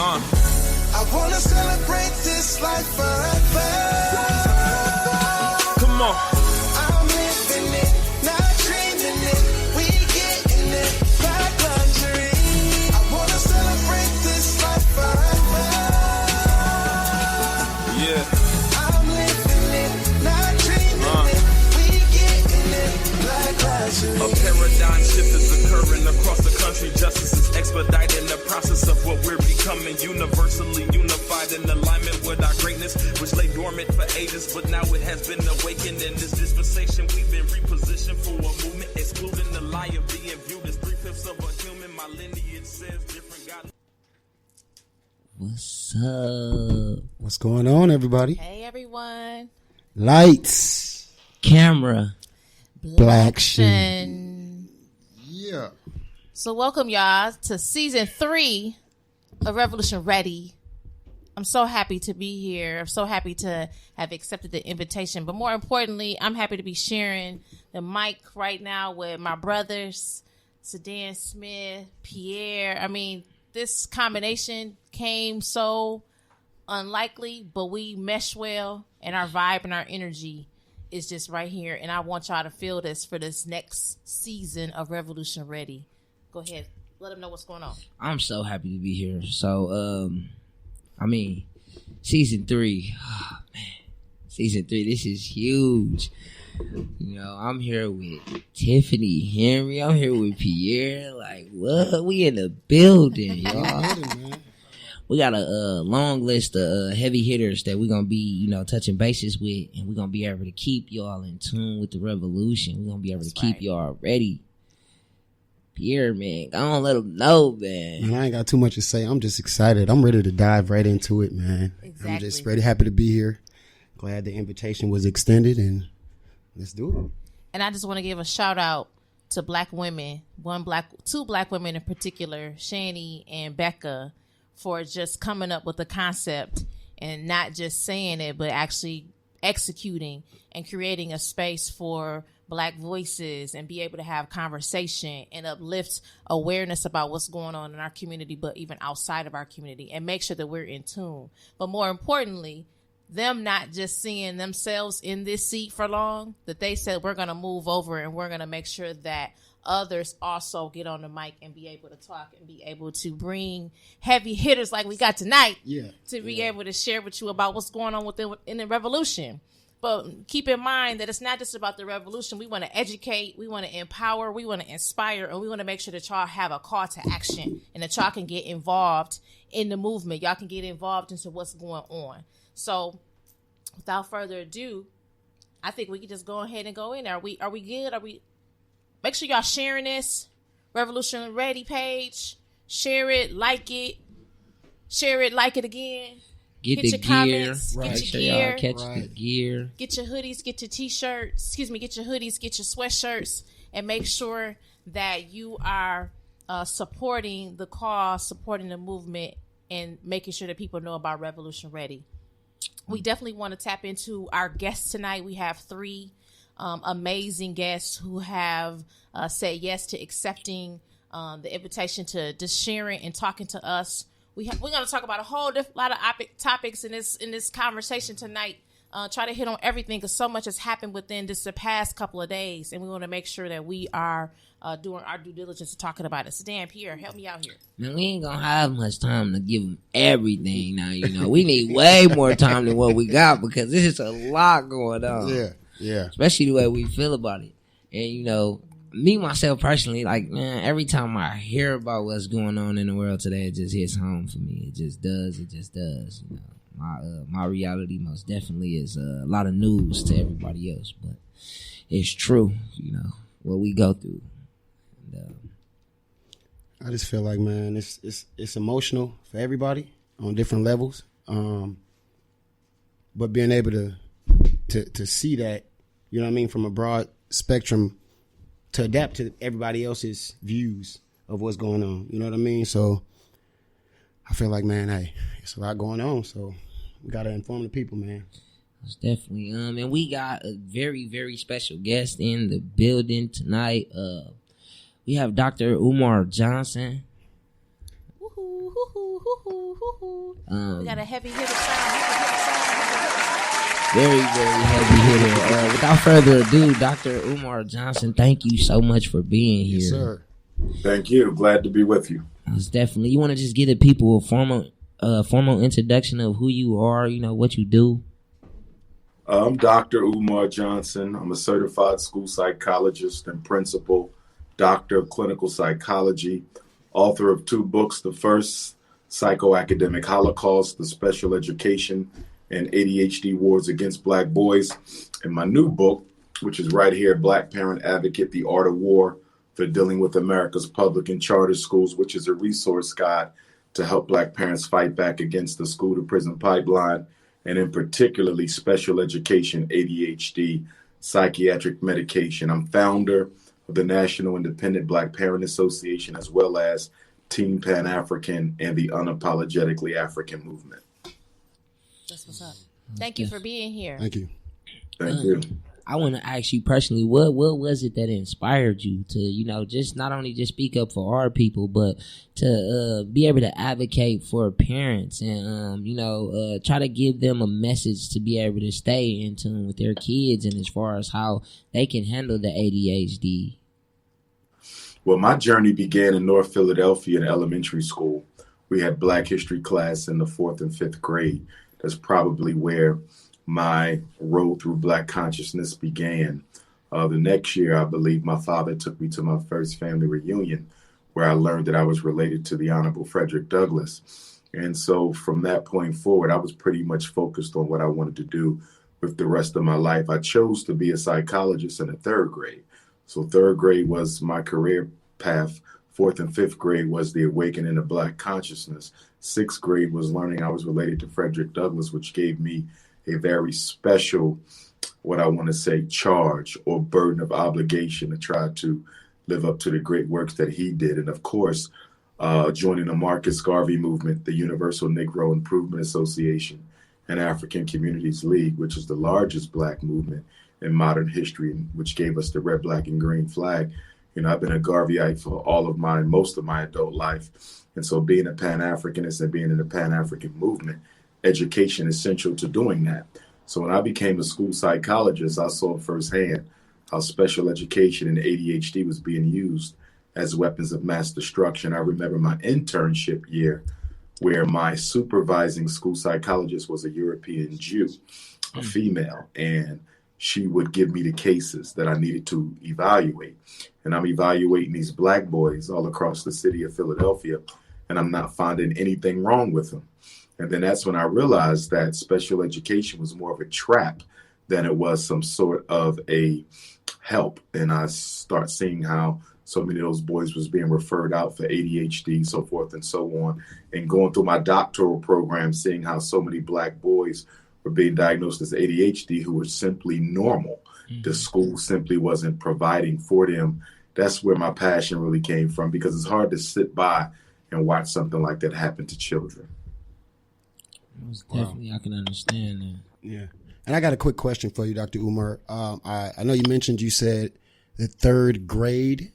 I wanna celebrate this life forever. Come on. I'm living it, not dreaming it. We getting it, black luxury. I wanna celebrate this life forever. Yeah. I'm living it, not dreaming it. We getting it, black luxury. A paradigm shift is occurring across the country. Justice is expediting the process of what we're becoming. Universally unified in alignment with our greatness, which lay dormant for ages, but now it has been awakened. In this dispensation, we've been repositioned for a movement, excluding the lie of being viewed as 3/5 of a human. My lineage says different. God. What's up? What's going on, everybody? Hey, everyone. Lights, Camera. black shit. Action. Yeah. So welcome y'all to season 3 of Revolution Ready. I'm so happy to be here. I'm so happy to have accepted the invitation. But more importantly, I'm happy to be sharing the mic right now with my brothers, Sedan Smith, Pierre. I mean, this combination came so unlikely, but we mesh well, and our vibe and our energy is just right here. And I want y'all to feel this for this next season of Revolution Ready. Go ahead. Let them know what's going on. I'm so happy to be here. So, season 3. Oh, man. Season 3, this is huge. You know, I'm here with Tiffany Henry. I'm here with Pierre. Like, what? We in the building, y'all. We got a long list of heavy hitters that we're going to be, touching bases with, and we're going to be able to keep y'all in tune with the revolution. We're going to be able to keep y'all ready. Pierre, man, I don't let them know, man. Man, I ain't got too much to say. I'm just excited. I'm ready to dive right into it, man. Exactly. I'm just ready, happy to be here. Glad the invitation was extended, and let's do it. And I just want to give a shout out to black women, two black women in particular, Shani and Becca, for just coming up with the concept and not just saying it, but actually executing and creating a space for black voices and be able to have conversation and uplift awareness about what's going on in our community, but even outside of our community, and make sure that we're in tune. But more importantly, them not just seeing themselves in this seat for long, that they said we're going to move over and we're going to make sure that others also get on the mic and be able to talk and be able to bring heavy hitters like we got tonight to be able to share with you about what's going on in the revolution. But keep in mind that it's not just about the revolution. We want to educate, we want to empower, we want to inspire, and we want to make sure that y'all have a call to action and that y'all can get involved in the movement. Y'all can get involved into what's going on. So without further ado, I think we can just go ahead and go in there. Are we good? Make sure y'all sharing this Revolution Ready page. Share it, like it again. Get your the gear. comments, Right. get Make your sure gear. y'all catch the gear. Get your hoodies, get your t-shirts, get your hoodies, get your sweatshirts, and make sure that you are supporting the cause, supporting the movement, and making sure that people know about Revolution Ready. We definitely want to tap into our guests tonight. We have 3 amazing guests who have said yes to accepting the invitation to just sharing and talking to us. We're going to talk about a whole lot of topics in this conversation tonight. Try to hit on everything because so much has happened within just the past couple of days, and we want to make sure that we are doing our due diligence and talking about it. So, Dan, Pierre, help me out here. Man, we ain't gonna have much time to give them everything now. We need way more time than what we got because this is a lot going on. Yeah. Especially the way we feel about it. And me myself personally, like, man, every time I hear about what's going on in the world today, it just hits home for me. It just does. My reality most definitely is a lot of news to everybody else, but it's true. What we go through. And, I just feel like, man, it's emotional for everybody on different levels. But being able to see that, from a broad spectrum, to adapt to everybody else's views of what's going on. You know what I mean? So I feel like, man, hey, it's a lot going on. So we got to inform the people, man. It's definitely. And we got a very, very special guest in the building tonight. We have Dr. Umar Johnson. Woohoo. We got a heavy hitter sound. Very, very heavy hitter. Without further ado, Dr. Umar Johnson, thank you so much for being here. Yes, sir. Thank you. Glad to be with you. Most definitely. You want to just give the people a formal introduction of who you are, what you do? I'm Dr. Umar Johnson. I'm a certified school psychologist and principal, doctor of clinical psychology, author of 2 books. The first, Psychoacademic Holocaust, the Special Education and ADHD Wars Against Black Boys. And my new book, which is right here, Black Parent Advocate, The Art of War for Dealing with America's Public and Charter Schools, which is a resource guide to help Black parents fight back against the school-to-prison pipeline, and in particularly special education, ADHD, psychiatric medication. I'm founder of the National Independent Black Parent Association, as well as Team Pan-African and the Unapologetically African Movement. That's what's up. Thank you for being here. Thank you. Thank you. I want to ask you personally, what was it that inspired you to, just not only just speak up for our people, but to be able to advocate for parents and, try to give them a message to be able to stay in tune with their kids and as far as how they can handle the ADHD? Well, my journey began in North Philadelphia in elementary school. We had Black History class in the 4th and 5th grade. That's probably where my road through Black consciousness began. The next year, I believe my father took me to my first family reunion, where I learned that I was related to the Honorable Frederick Douglass. And so from that point forward, I was pretty much focused on what I wanted to do with the rest of my life. I chose to be a psychologist in the 3rd grade. So 3rd grade was my career path. 4th and 5th grade was the awakening of Black consciousness. 6th grade was learning I was related to Frederick Douglass, which gave me a very special, what I want to say, charge or burden of obligation to try to live up to the great works that he did. And of course, joining the Marcus Garvey movement, the Universal Negro Improvement Association, and African Communities League, which is the largest Black movement in modern history, which gave us the red, black, and green flag. I've been a Garveyite for most of my adult life. And so being a Pan-Africanist and being in the Pan-African movement, education is essential to doing that. So when I became a school psychologist, I saw firsthand how special education and ADHD was being used as weapons of mass destruction. I remember my internship year where my supervising school psychologist was a European Jew, a female, and she would give me the cases that I needed to evaluate. And I'm evaluating these Black boys all across the city of Philadelphia, and I'm not finding anything wrong with them. And then that's when I realized that special education was more of a trap than it was some sort of a help. And I start seeing how so many of those boys was being referred out for ADHD, so forth and so on. And going through my doctoral program, seeing how so many Black boys were being diagnosed as ADHD who were simply normal. Mm-hmm. The school simply wasn't providing for them. That's where my passion really came from, because it's hard to sit by and watch something like that happen to children. Most definitely, I can understand that. Yeah. And I got a quick question for you, Dr. Umar. I know you mentioned, you said the 3rd grade.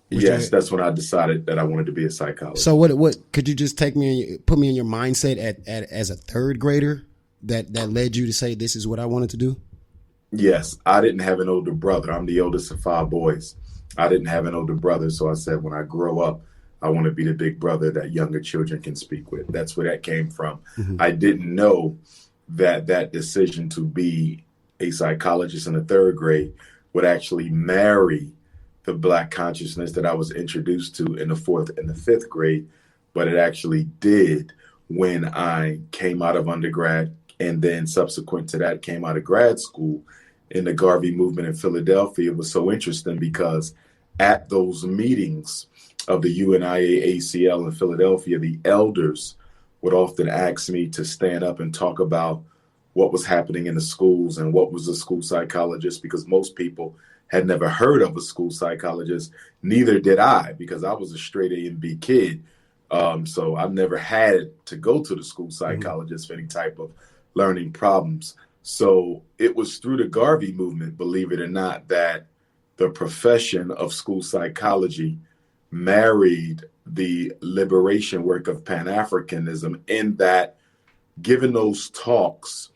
Yes, that's when I decided that I wanted to be a psychologist. So what could you just put me in your mindset as a 3rd grader that led you to say, this is what I wanted to do? Yes, I didn't have an older brother. I'm the oldest of 5 boys. I didn't have an older brother. So I said, when I grow up, I want to be the big brother that younger children can speak with. That's where that came from. Mm-hmm. I didn't know that decision to be a psychologist in the 3rd grade would actually marry the Black consciousness that I was introduced to in the 4th and the 5th grade. But it actually did when I came out of undergrad, and then subsequent to that came out of grad school in the Garvey movement in Philadelphia. It was so interesting because at those meetings of the UNIA ACL in Philadelphia, the elders would often ask me to stand up and talk about what was happening in the schools and what was a school psychologist, because most people had never heard of a school psychologist. Neither did I, because I was a straight A and B kid. So I've never had to go to the school psychologist for any type of learning problems. So it was through the Garvey movement, believe it or not, that the profession of school psychology married the liberation work of Pan-Africanism, in that given those talks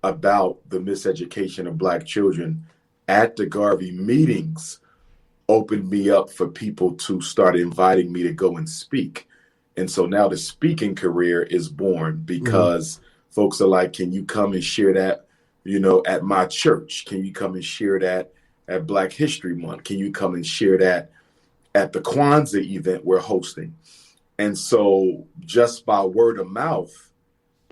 about the miseducation of Black children at the Garvey meetings opened me up for people to start inviting me to go and speak. And so now the speaking career is born because folks are like, can you come and share that, at my church? Can you come and share that at Black History Month? Can you come and share that at the Kwanzaa event we're hosting? And so just by word of mouth,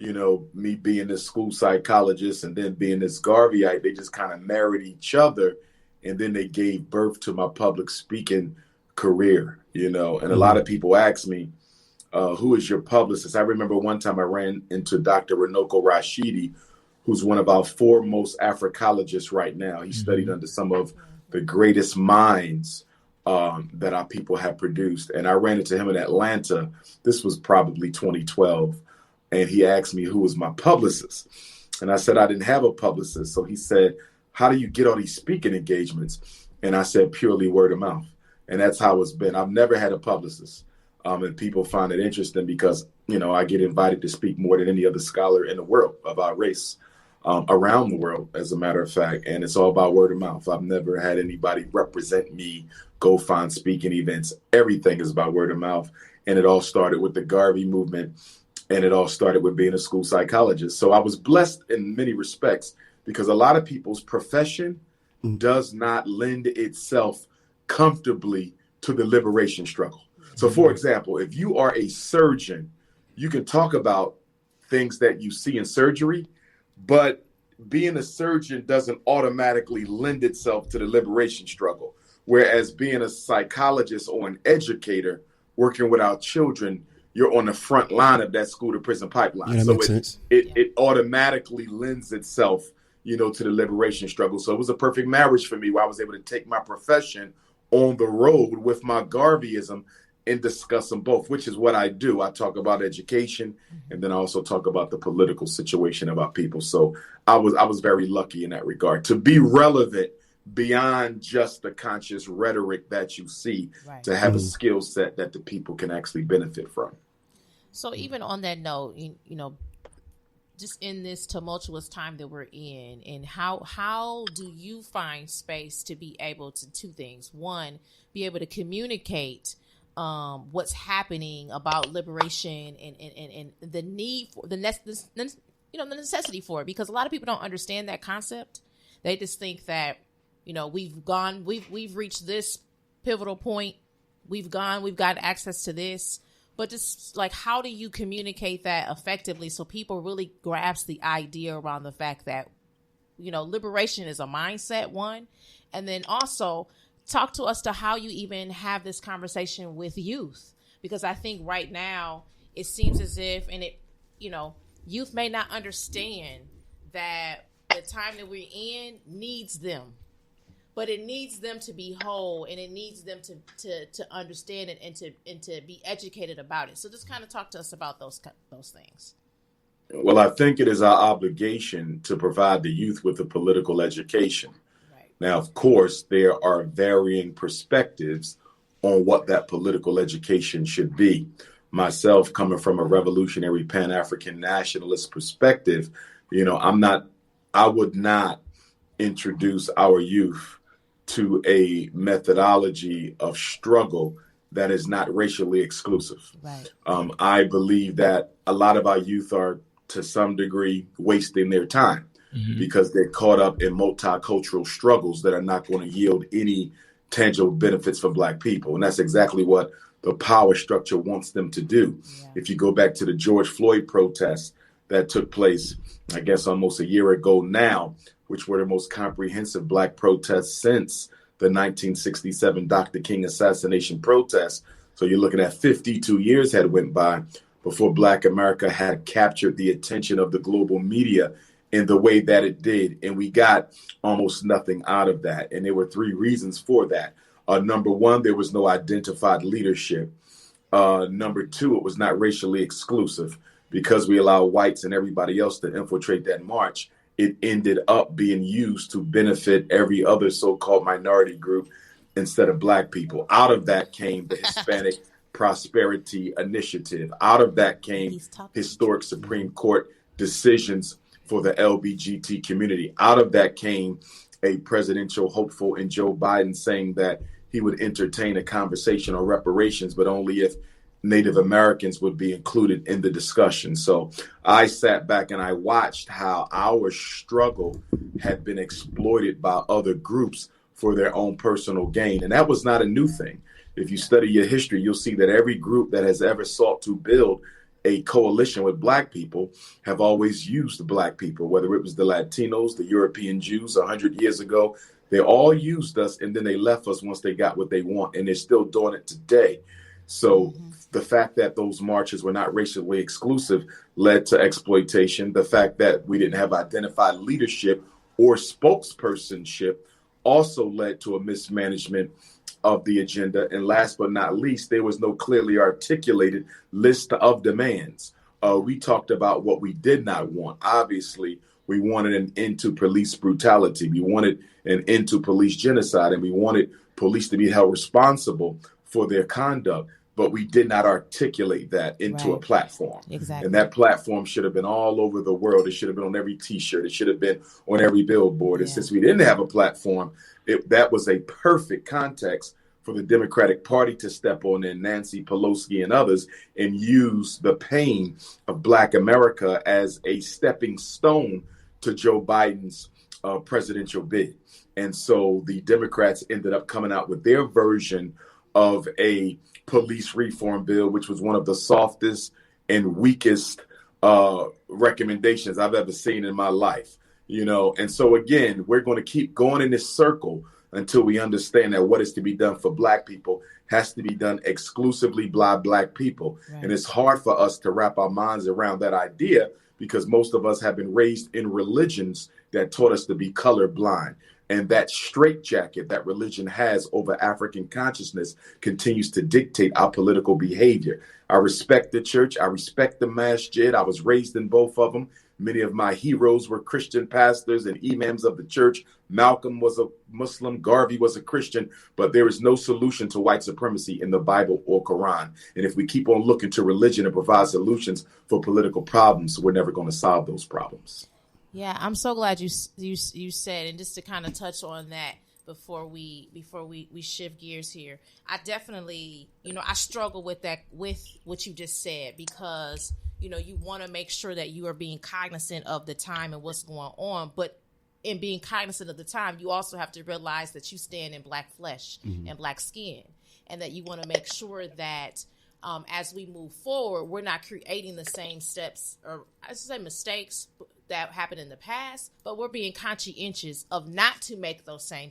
me being this school psychologist and then being this Garveyite, they just kind of married each other. And then they gave birth to my public speaking career, and a lot of people ask me, who is your publicist? I remember one time I ran into Dr. Runoko Rashidi, who's one of our foremost Africologists right now. He studied under some of the greatest minds that our people have produced. And I ran into him in Atlanta. This was probably 2012. And he asked me who was my publicist. And I said, I didn't have a publicist. So he said, how do you get all these speaking engagements? And I said, purely word of mouth. And that's how it's been. I've never had a publicist. And people find it interesting because, I get invited to speak more than any other scholar in the world of our race, around the world, as a matter of fact. And it's all about word of mouth. I've never had anybody represent me, go find speaking events. Everything is about word of mouth. And it all started with the Garvey movement. And it all started with being a school psychologist. So I was blessed in many respects because a lot of people's profession does not lend itself comfortably to the liberation struggle. So, for example, if you are a surgeon, you can talk about things that you see in surgery, but being a surgeon doesn't automatically lend itself to the liberation struggle. Whereas being a psychologist or an educator working with our children, you're on the front line of that school to prison pipeline. Yeah, that so makes sense. It automatically lends itself, to the liberation struggle. So it was a perfect marriage for me where I was able to take my profession on the road with my Garveyism and discuss them both, which is what I do. I talk about education and then I also talk about the political situation of our people. So I was very lucky in that regard to be relevant beyond just the conscious rhetoric that you see, to have a skill set that the people can actually benefit from. So even on that note, just in this tumultuous time that we're in, and how do you find space to be able to two things? One, be able to communicate what's happening about liberation and the need for the necessity for it, because a lot of people don't understand that concept. They just think that we've reached this pivotal point, we've got access to this. But just like, how do you communicate that effectively so people really grasp the idea around the fact that, liberation is a mindset, one, and then also talk to us to how you even have this conversation with youth, because I think right now it seems as if, youth may not understand that the time that we're in needs them. But it needs them to be whole, and it needs them to understand it and to be educated about it. So just kind of talk to us about those things. Well, I think it is our obligation to provide the youth with a political education. Right. Now, of course, there are varying perspectives on what that political education should be. Myself, coming from a revolutionary Pan-African nationalist perspective, I would not introduce our youth to a methodology of struggle that is not racially exclusive. Right. I believe that a lot of our youth are, to some degree, wasting their time because they're caught up in multicultural struggles that are not going to yield any tangible benefits for Black people. And that's exactly what the power structure wants them to do. Yeah. If you go back to the George Floyd protests that took place, I guess almost a year ago now, which were the most comprehensive Black protests since the 1967 Dr. King assassination protests. So you're looking at 52 years had went by before Black America had captured the attention of the global media in the way that it did. And we got almost nothing out of that. And there were three reasons for that. Number one, there was no identified leadership. Number two, it was not racially exclusive because we allowed whites and everybody else to infiltrate that march. It ended up being used to benefit every other so-called minority group. instead of black people. Out of that came the Hispanic Prosperity Initiative. Out of that came historic Supreme Court decisions for the LBGT community. Out of that came a presidential hopeful in Joe Biden saying that he would entertain a conversation on reparations, but only if Native Americans would be included in the discussion. So I sat back and I watched how our struggle had been exploited by other groups for their own personal gain. And that was not a new thing. If you study your history, you'll see that every group that has ever sought to build a coalition with black people have always used black people, whether it was the Latinos, the European Jews 100 years ago. They all used us, and then they left us once they got what they want, and they're still doing it today. So the fact that those marches were not racially exclusive led to exploitation. The fact that we didn't have identified leadership or spokespersonship also led to a mismanagement of the agenda. And last but not least, there was no clearly articulated list of demands. We talked about what we did not want. Obviously, we wanted an end to police brutality. We wanted an end to police genocide, and we wanted police to be held responsible for their conduct. But we did not articulate that into a platform. Exactly. And that platform should have been all over the world. It should have been on every T-shirt. It should have been on every billboard. And since we didn't have a platform, that was a perfect context for the Democratic Party to step on in, Nancy Pelosi and others, and use the pain of Black America as a stepping stone to Joe Biden's presidential bid. And so the Democrats ended up coming out with their version of a police reform bill, which was one of the softest and weakest recommendations I've ever seen in my life. You know, and so again, we're going to keep going in this circle until we understand that what is to be done for Black people has to be done exclusively by Black people. Right. And it's hard for us to wrap our minds around that idea because most of us have been raised in religions that taught us to be colorblind. And that straitjacket that religion has over African consciousness continues to dictate our political behavior. I respect the church. I respect the masjid. I was raised in both of them. Many of my heroes were Christian pastors and imams of the church. Malcolm was a Muslim. Garvey was a Christian. But there is no solution to white supremacy in the Bible or Quran. And if we keep on looking to religion to provide solutions for political problems, we're never going to solve those problems. Yeah, I'm so glad you said, and just to kind of touch on that before we shift gears here, I definitely, I struggle with that, with what you just said, because, you want to make sure that you are being cognizant of the time and what's going on. But in being cognizant of the time, you also have to realize that you stand in Black flesh and Black skin, and that you want to make sure that as we move forward, we're not creating the same steps, or I should say mistakes, that happened in the past, but we're being conscientious of not to make those same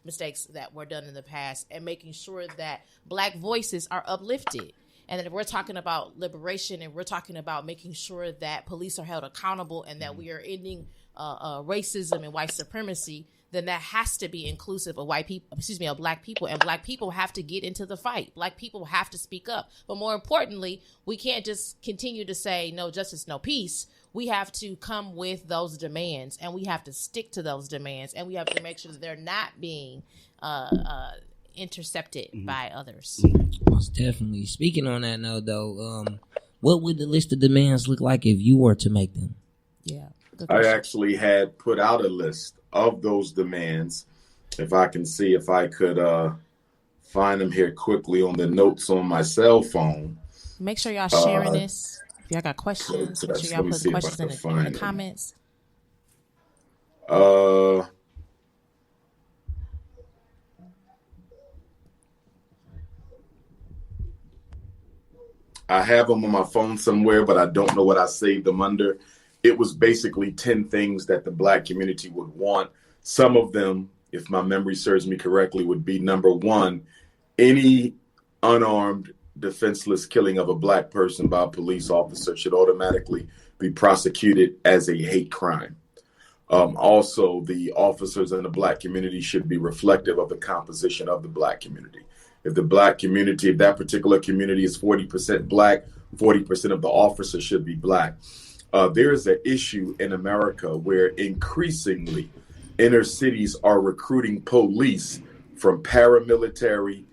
mistakes that were done in the past, and making sure that Black voices are uplifted. And that if we're talking about liberation, and we're talking about making sure that police are held accountable, and that we are ending racism and white supremacy, then that has to be inclusive of of Black people, and Black people have to get into the fight. Black people have to speak up. But more importantly, we can't just continue to say no justice, no peace. We have to come with those demands, and we have to stick to those demands, and we have to make sure that they're not being intercepted by others. Most definitely. Speaking on that note, though, what would the list of demands look like if you were to make them? Yeah, I actually had put out a list of those demands. If I can see if I could find them here quickly on the notes on my cell phone. Make sure y'all sharing this. If y'all got questions, make sure y'all put questions in the comments. I have them on my phone somewhere, but I don't know what I saved them under. It was basically 10 things that the Black community would want. Some of them, if my memory serves me correctly, would be number one, any unarmed, defenseless killing of a Black person by a police officer should automatically be prosecuted as a hate crime. Also, the officers in the Black community should be reflective of the composition of the Black community. If that particular community is 40% Black, 40% of the officers should be Black. There is an issue in America where increasingly inner cities are recruiting police from paramilitary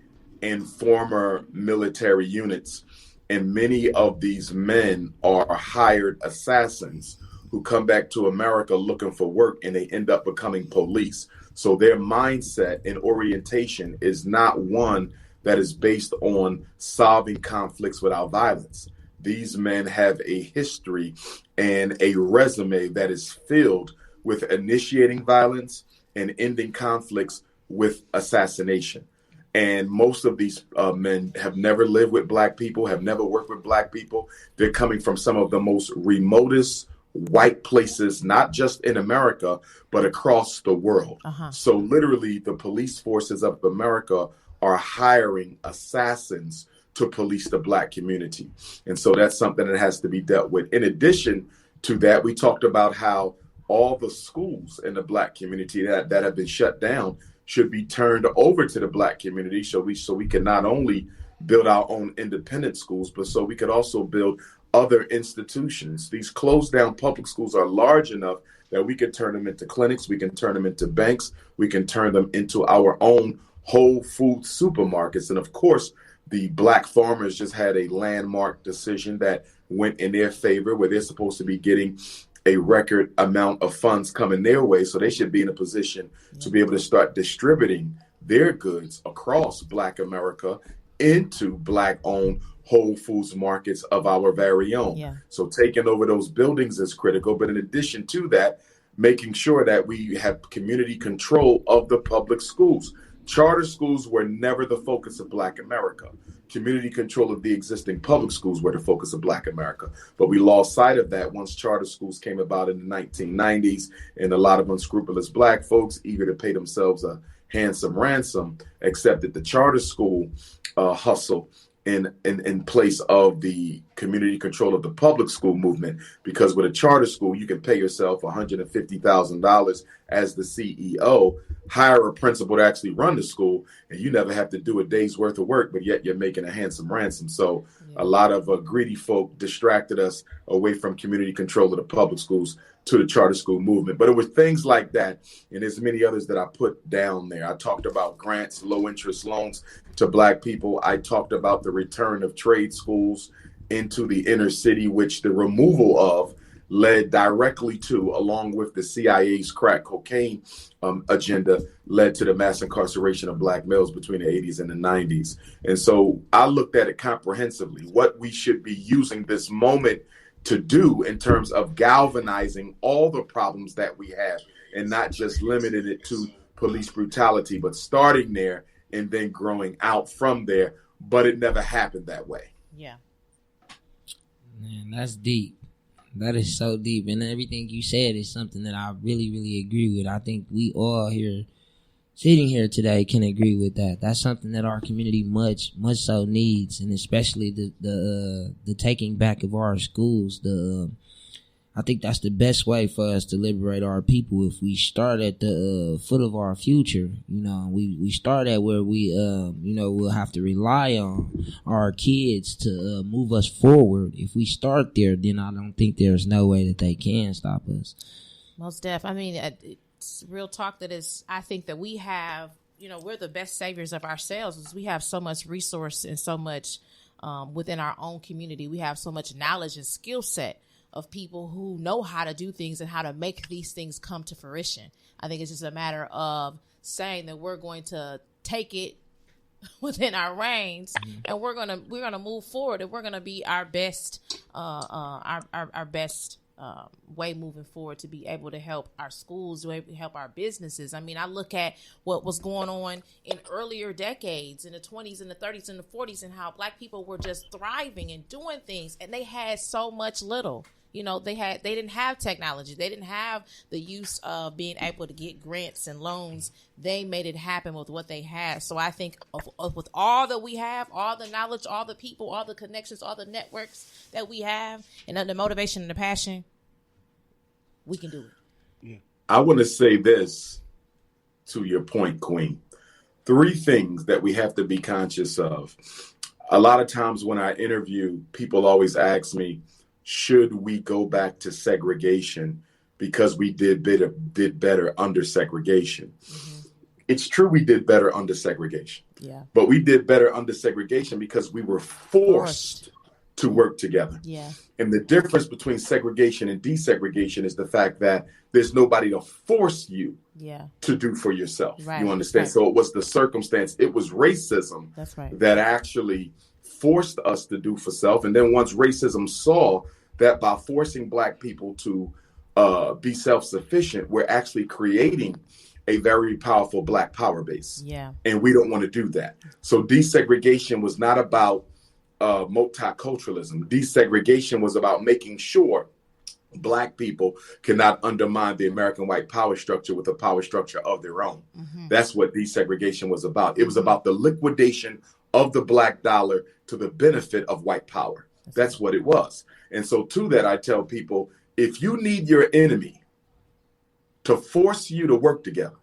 and former military units. And many of these men are hired assassins who come back to America looking for work, and they end up becoming police. So their mindset and orientation is not one that is based on solving conflicts without violence. These men have a history and a resume that is filled with initiating violence and ending conflicts with assassination. And most of these men have never lived with Black people, have never worked with Black people. They're coming from some of the most remotest white places, not just in America, but across the world. So literally, the police forces of America are hiring assassins to police the Black community. And so that's something that has to be dealt with. In addition to that, we talked about how all the schools in the Black community that have been shut down should be turned over to the Black community, so we can not only build our own independent schools, but so we could also build other institutions. These closed down public schools are large enough that we can turn them into clinics, we can turn them into banks, we can turn them into our own Whole Food supermarkets. And of course, the Black farmers just had a landmark decision that went in their favor, where they're supposed to be getting a record amount of funds coming their way. So they should be in a position to be able to start distributing their goods across Black America into Black-owned Whole Foods markets of our very own. So taking over those buildings is critical. But in addition to that, making sure that we have community control of the public schools. Charter schools were never the focus of Black America. Community control of the existing public schools were the focus of Black America. But we lost sight of that once charter schools came about in the 1990s, and a lot of unscrupulous Black folks, eager to pay themselves a handsome ransom, accepted the charter school hustle in place of the community control of the public school movement. Because with a charter school, you can pay yourself $150,000 as the CEO, hire a principal to actually run the school, and you never have to do a day's worth of work, but yet you're making a handsome ransom. So a lot of greedy folk distracted us away from community control of the public schools to the charter school movement. But it was things like that, and there's many others that I put down there. I talked about grants, low interest loans to Black people. I talked about the return of trade schools into the inner city, which the removal of led directly to, along with the CIA's crack cocaine agenda, led to the mass incarceration of Black males between the 80s and the 90s. And so I looked at it comprehensively, what we should be using this moment to do in terms of galvanizing all the problems that we have, and not just limiting it to police brutality, but starting there and then growing out from there. But it never happened that way. Yeah. Man, that's deep. That is so deep. And everything you said is something that I really, really agree with. I think we all here, sitting here today, can agree with that. That's something that our community much so needs, and especially the taking back of our schools. I think that's the best way for us to liberate our people. If we start at the foot of our future, we start at where we, we'll have to rely on our kids to move us forward. If we start there, then I don't think there's no way that they can stop us. Most def. I mean, it's real talk. That is, I think that we have, we're the best saviors of ourselves, is we have so much resource and so much within our own community. We have so much knowledge and skill set of people who know how to do things and how to make these things come to fruition. I think it's just a matter of saying that we're going to take it within our reins, and we're gonna move forward, and we're gonna be our best our best way moving forward to be able to help our schools, to help our businesses. I mean, I look at what was going on in earlier decades, in the 20s and the 30s and the 40s, and how Black people were just thriving and doing things, and they had so much little. They didn't have technology. They didn't have the use of being able to get grants and loans. They made it happen with what they had. So I think with all that we have, all the knowledge, all the people, all the connections, all the networks that we have, and the motivation and the passion, we can do it. Yeah. I want to say this to your point, Queen. 3 things that we have to be conscious of. A lot of times when I interview, people always ask me, should we go back to segregation because we did better under segregation? It's true we did better under segregation. Yeah. But we did better under segregation because we were forced to work together. Yeah. And the difference between segregation and desegregation is the fact that there's nobody to force you to do for yourself. Right. You understand? Right. So it was the circumstance. It was racism That's right. that actually forced us to do for self. And then once racism saw that by forcing Black people to be self-sufficient, we're actually creating a very powerful Black power base. Yeah. And we don't want to do that. So desegregation was not about multiculturalism. Desegregation was about making sure Black people cannot undermine the American white power structure with a power structure of their own. Mm-hmm. That's what desegregation was about. It was about the liquidation of the Black dollar to the benefit of white power. That's what it was. And so to that, I tell people, if you need your enemy to force you to work together,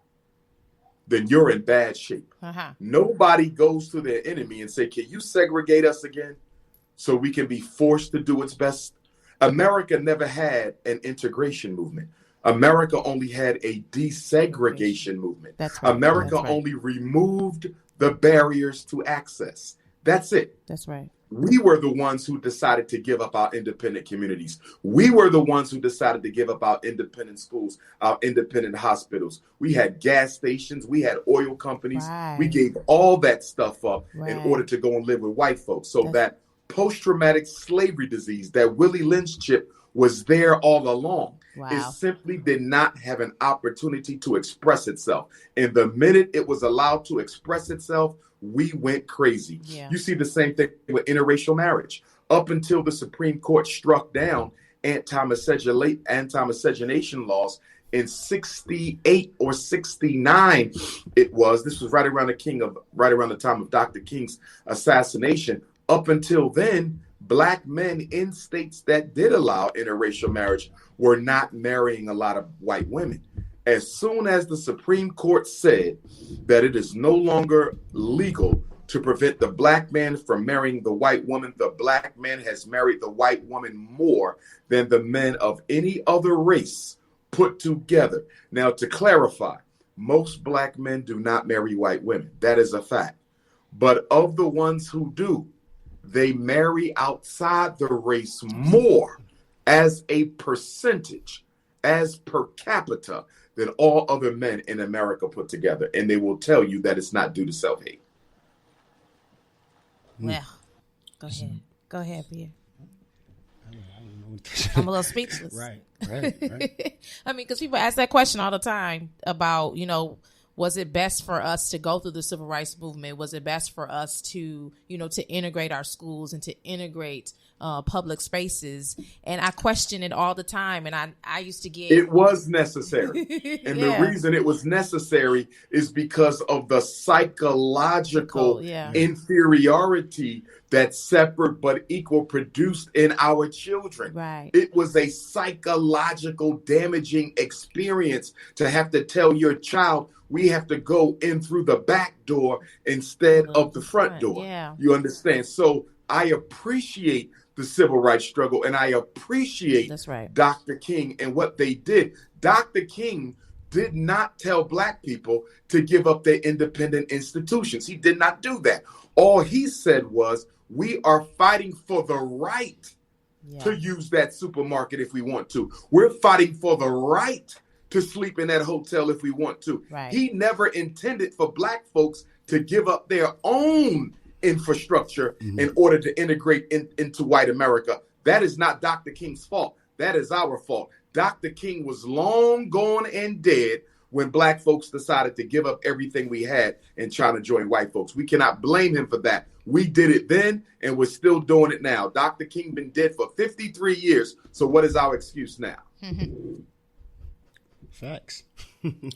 then you're in bad shape. Uh-huh. Nobody goes to their enemy and say, can you segregate us again so we can be forced to do its best? America never had an integration movement. America only had a desegregation movement. That's right. America That's right. only removed the barriers to access. That's it. That's right. We were the ones who decided to give up our independent communities. We were the ones who decided to give up our independent schools, our independent hospitals. We had gas stations. We had oil companies. Right. We gave all that stuff up in Right. order to go and live with white folks. So that post-traumatic slavery disease, that Willie Lynch chip, was there all along. Wow. It simply did not have an opportunity to express itself. And the minute it was allowed to express itself, we went crazy. Yeah. You see the same thing with interracial marriage. Up until the Supreme Court struck down anti-miscegenation laws in 68 or 69, it was. This was right around the time of Dr. King's assassination. Up until then, Black men in states that did allow interracial marriage were not marrying a lot of white women. As soon as the Supreme Court said that it is no longer legal to prevent the Black man from marrying the white woman, the Black man has married the white woman more than the men of any other race put together. Now, to clarify, most Black men do not marry white women. That is a fact. But of the ones who do, they marry outside the race more as a percentage, as per capita, than all other men in America put together. And they will tell you that it's not due to self-hate. Well, go ahead. Go ahead, Pierre. I'm a little speechless. Right. I mean, because people ask that question all the time about, was it best for us to go through the civil rights movement? Was it best for us to, to integrate our schools and to integrate public spaces? And I question it all the time. And I used to get... It was necessary. And Yeah. the reason it was necessary is because of the psychological inferiority that separate but equal produced in our children. Right. It was a psychological damaging experience to have to tell your child, we have to go in through the back door instead of the front door. Yeah. You understand? So I appreciate the civil rights struggle, and I appreciate That's right. Dr. King and what they did. Dr. King did not tell Black people to give up their independent institutions. He did not do that. All he said was, we are fighting for the right to use that supermarket if we want to. We're fighting for the right to sleep in that hotel if we want to. Right. He never intended for Black folks to give up their own infrastructure in order to integrate into white America. That is not Dr. King's fault. That is our fault. Dr. King was long gone and dead when Black folks decided to give up everything we had and trying to join white folks. We cannot blame him for that. We did it then, and we're still doing it now. Dr. King been dead for 53 years. So what is our excuse now? Facts.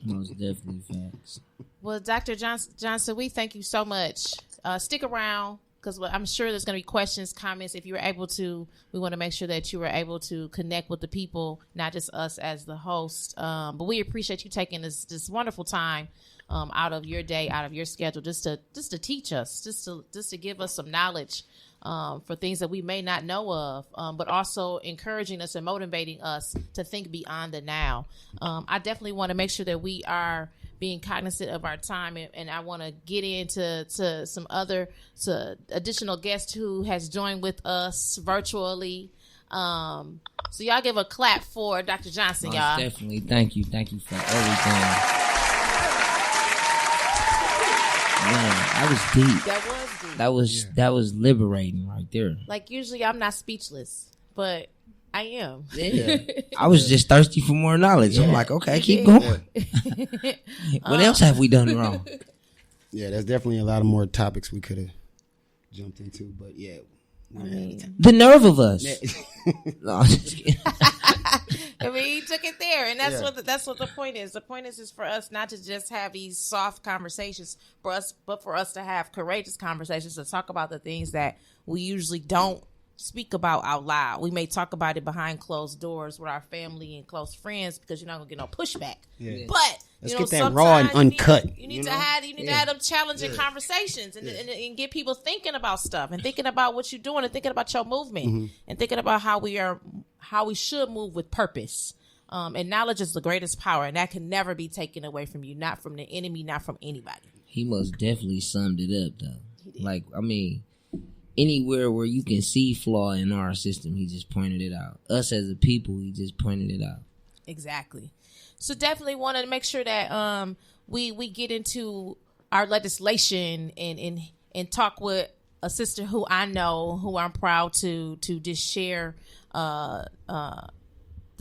Most definitely facts. Well, Dr. Johnson, we thank you so much. Stick around, because I'm sure there's going to be questions, comments. If you were able to, we want to make sure that you were able to connect with the people, not just us as the host. But we appreciate you taking this wonderful time out of your day, out of your schedule, just to teach us, just to give us some knowledge for things that we may not know of, but also encouraging us and motivating us to think beyond the now. I definitely want to make sure that we are being cognizant of our time. And I want to get into some additional guests who has joined with us virtually. So y'all give a clap for Dr. Johnson, Most y'all. Definitely. Thank you for everything. Man, that was deep. That was deep. That was liberating right there. Like, usually I'm not speechless, but I am. Yeah. I was just thirsty for more knowledge. I'm like, okay, keep going. What else have we done wrong? Yeah, there's definitely a lot of more topics we could have jumped into, but yeah. The nerve of us. No, I'm just kidding. I mean, he took it there, and that's what the point is. The point is for us not to just have these soft conversations but for us to have courageous conversations to talk about the things that we usually don't speak about out loud. We may talk about it behind closed doors with our family and close friends because you're not gonna get no pushback. Yeah. But let's get that raw and uncut. You need to have them challenging conversations and get people thinking about stuff and thinking about what you're doing and thinking about your movement and thinking about how we should move with purpose. And knowledge is the greatest power, and that can never be taken away from you, not from the enemy, not from anybody. He most definitely summed it up, though. Like, I mean, anywhere where you can see flaw in our system, he just pointed it out. Us as a people, he just pointed it out. Exactly. So definitely wanted to make sure that we get into our legislation and talk with a sister who I know, who I'm proud to just share the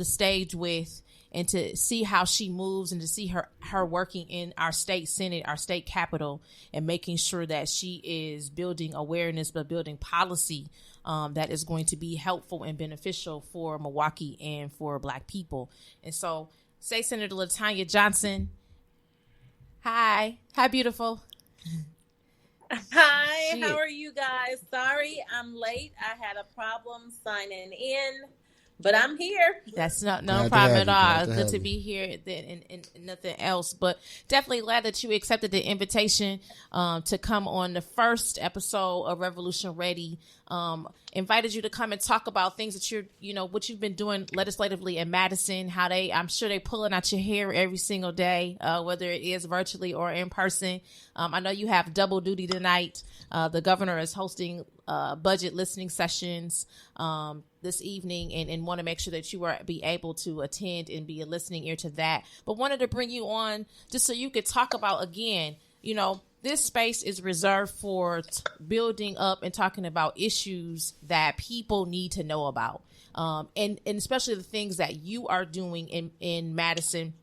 stage with, and to see how she moves and to see her working in our state Senate, our state capitol, and making sure that she is building awareness, but building policy that is going to be helpful and beneficial for Milwaukee and for Black people. And so, State Senator LaTanya Johnson. Hi, beautiful. Hi, how are you guys? Sorry, I'm late. I had a problem signing in, but I'm here. That's no problem at all. Good to be here and nothing else. But definitely glad that you accepted the invitation to come on the first episode of Revolution Ready. Invited you to come and talk about things that what you've been doing legislatively in Madison, how I'm sure they're pulling out your hair every single day, whether it is virtually or in person. I know you have double duty tonight. The governor is hosting budget listening sessions this evening, and want to make sure that you be able to attend and be a listening ear to that. But wanted to bring you on just so you could talk about, again, this space is reserved for building up and talking about issues that people need to know about, and especially the things that you are doing in Madison.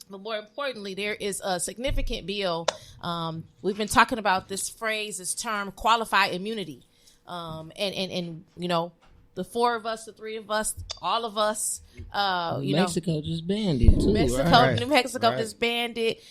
But more importantly, there is a significant bill. We've been talking about this term, qualified immunity. And the four of us, the three of us, all of us, Mexico just banned it too. New Mexico just banned it.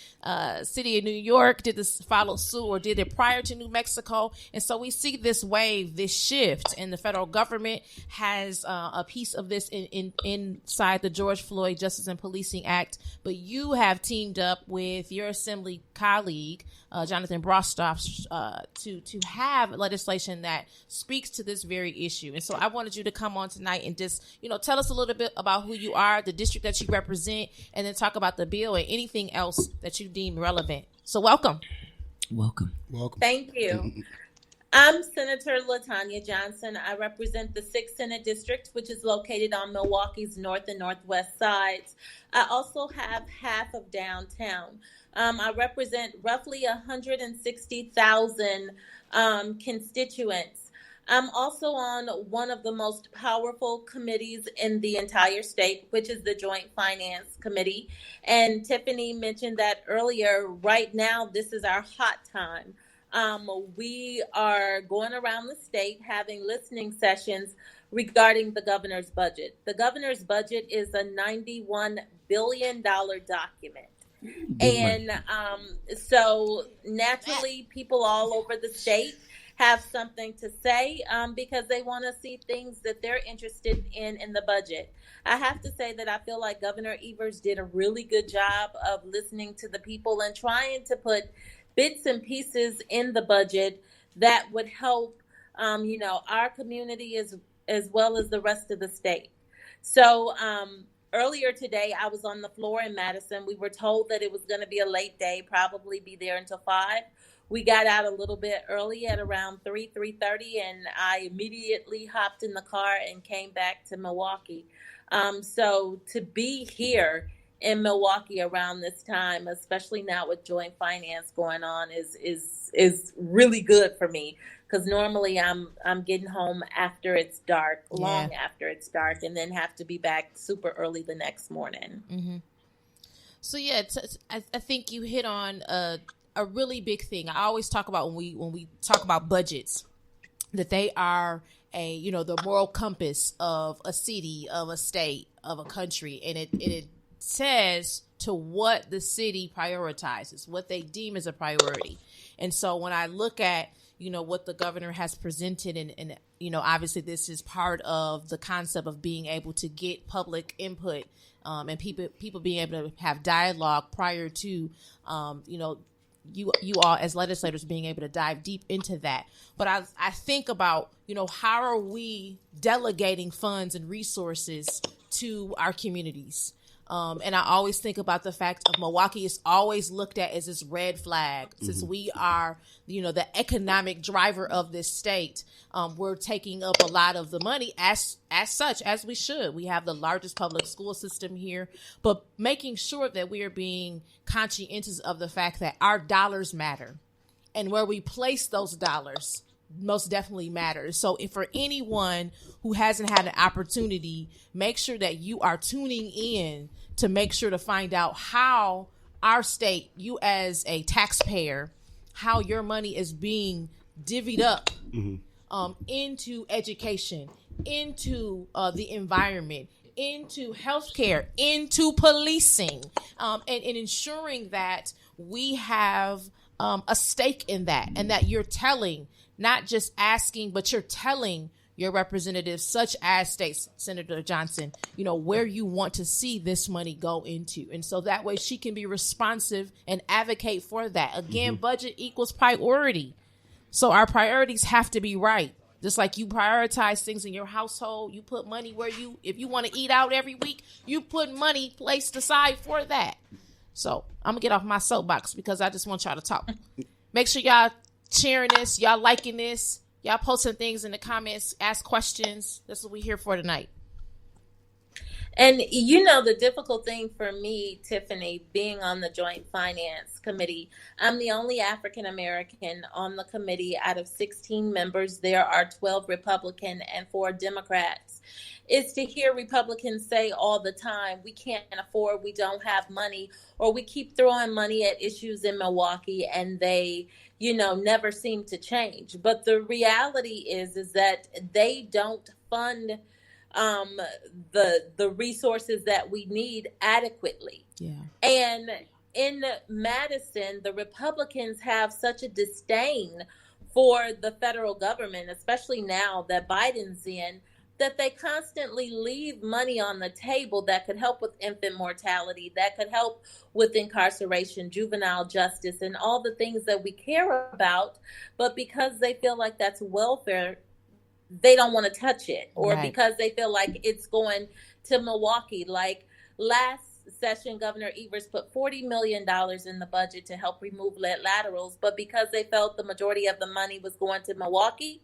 City of New York did this, follow suit, or did it prior to New Mexico. And so we see this wave, this shift, and the federal government has a piece of this inside the George Floyd Justice and Policing Act. But you have teamed up with your assembly colleague, Jonathan Brostoff, to have legislation that speaks to this very issue. And so I wanted you to come on tonight and just, tell us a little bit about who you are, the district that you represent, and then talk about the bill and anything else that you deem relevant. So welcome. Thank you. I'm Senator LaTanya Johnson. I represent the 6th Senate District, which is located on Milwaukee's north and northwest sides. I also have half of downtown. I represent roughly 160,000 constituents. I'm also on one of the most powerful committees in the entire state, which is the Joint Finance Committee. And Tiffany mentioned that earlier. Right now, this is our hot time. We are going around the state having listening sessions regarding the governor's budget. The governor's budget is a $91 billion document. And so naturally, people all over the state have something to say because they want to see things that they're interested in the budget. I have to say that I feel like Governor Evers did a really good job of listening to the people and trying to put bits and pieces in the budget that would help, our community as well as the rest of the state. So earlier today, I was on the floor in Madison. We were told that it was going to be a late day, probably be there until 5. We got out a little bit early at around 3:30, and I immediately hopped in the car and came back to Milwaukee. So to be here in Milwaukee around this time, especially now with joint finance going on, is really good for me, because normally I'm getting home after it's dark, long after it's dark, and then have to be back super early the next morning. Mm-hmm. So yeah, I think you hit on a really big thing. I always talk about when we talk about budgets, that they are the moral compass of a city, of a state, of a country, and it says to what the city prioritizes, what they deem as a priority. And so when I look at what the governor has presented, and obviously this is part of the concept of being able to get public input, and people being able to have dialogue prior to you all as legislators being able to dive deep into that. But I think about, how are we delegating funds and resources to our communities? And I always think about the fact of Milwaukee is always looked at as this red flag. Since we are, the economic driver of this state, we're taking up a lot of the money as such, as we should. We have the largest public school system here, but making sure that we are being conscientious of the fact that our dollars matter, and where we place those dollars most definitely matters. So if for anyone who hasn't had an opportunity, make sure that you are tuning in to make sure to find out how our state, you as a taxpayer, how your money is being divvied up into education, into the environment, into healthcare, into policing, and ensuring that we have a stake in that, and that you're telling, not just asking, but you're telling your representatives, such as State Senator Johnson, where you want to see this money go into. And so that way she can be responsive and advocate for that. Again, budget equals priority. So our priorities have to be right. Just like you prioritize things in your household, you put money where if you want to eat out every week, you put money placed aside for that. So I'm going to get off my soapbox because I just want y'all to talk. Make sure y'all sharing this, y'all liking this, y'all posting things in the comments, ask questions. That's what we're here for tonight. And the difficult thing for me, Tiffany, being on the Joint Finance Committee, I'm the only African American on the committee. Out of 16 members, there are 12 Republican and 4 Democrats. Is to hear Republicans say all the time, we can't afford, we don't have money, or we keep throwing money at issues in Milwaukee and they, never seem to change. But the reality is that they don't fund the resources that we need adequately. Yeah. And in Madison, the Republicans have such a disdain for the federal government, especially now that Biden's in, that they constantly leave money on the table that could help with infant mortality, that could help with incarceration, juvenile justice, and all the things that we care about. But because they feel like that's welfare, they don't want to touch it, or right. Because they feel like it's going to Milwaukee. Like last session, Governor Evers put $40 million in the budget to help remove lead laterals, but because they felt the majority of the money was going to Milwaukee,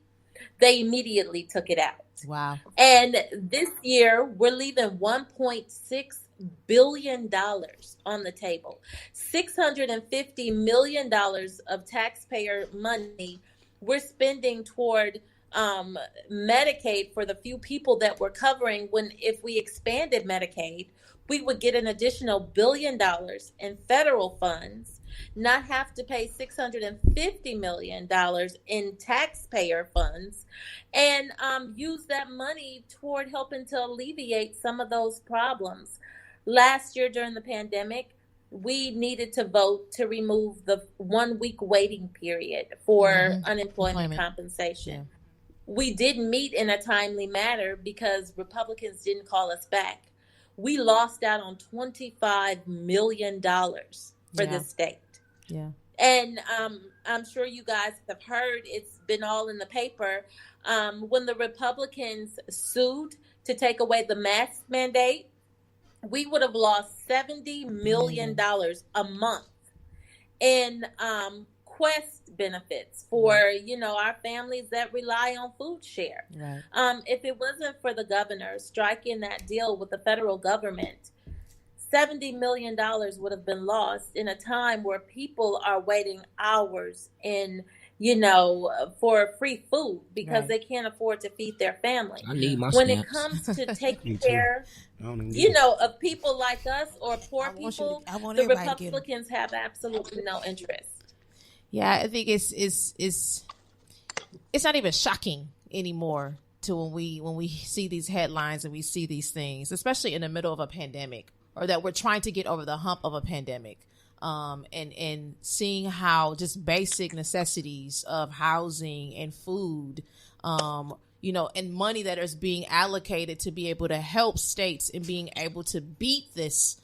they immediately took it out. Wow. And this year, we're leaving $1.6 billion on the table. $650 million of taxpayer money we're spending toward Medicaid for the few people that we're covering, when if we expanded Medicaid, we would get an additional $1 billion in federal funds, not have to pay $650 million in taxpayer funds, and use that money toward helping to alleviate some of those problems. Last year during the pandemic, we needed to vote to remove the 1-week waiting period for unemployment compensation. Yeah. We didn't meet in a timely manner because Republicans didn't call us back. We lost out on $25 million for the state. Yeah. And I'm sure you guys have heard, it's been all in the paper, when the Republicans sued to take away the mask mandate, we would have lost $70 million a month in Quest benefits for our families that rely on food share. Right. If it wasn't for the governor striking that deal with the federal government, $70 million would have been lost in a time where people are waiting hours for free food because Right. they can't afford to feed their family. I need my When snaps. it comes to Me taking too. care, I don't even get it. of people like us or poor people, I want the everybody to get 'em. Republicans have absolutely no interest. Yeah, I think it's not even shocking anymore to when we see these headlines and we see these things, especially in the middle of a pandemic, or that we're trying to get over the hump of a pandemic. And seeing how just basic necessities of housing and food, and money that is being allocated to be able to help states in being able to beat this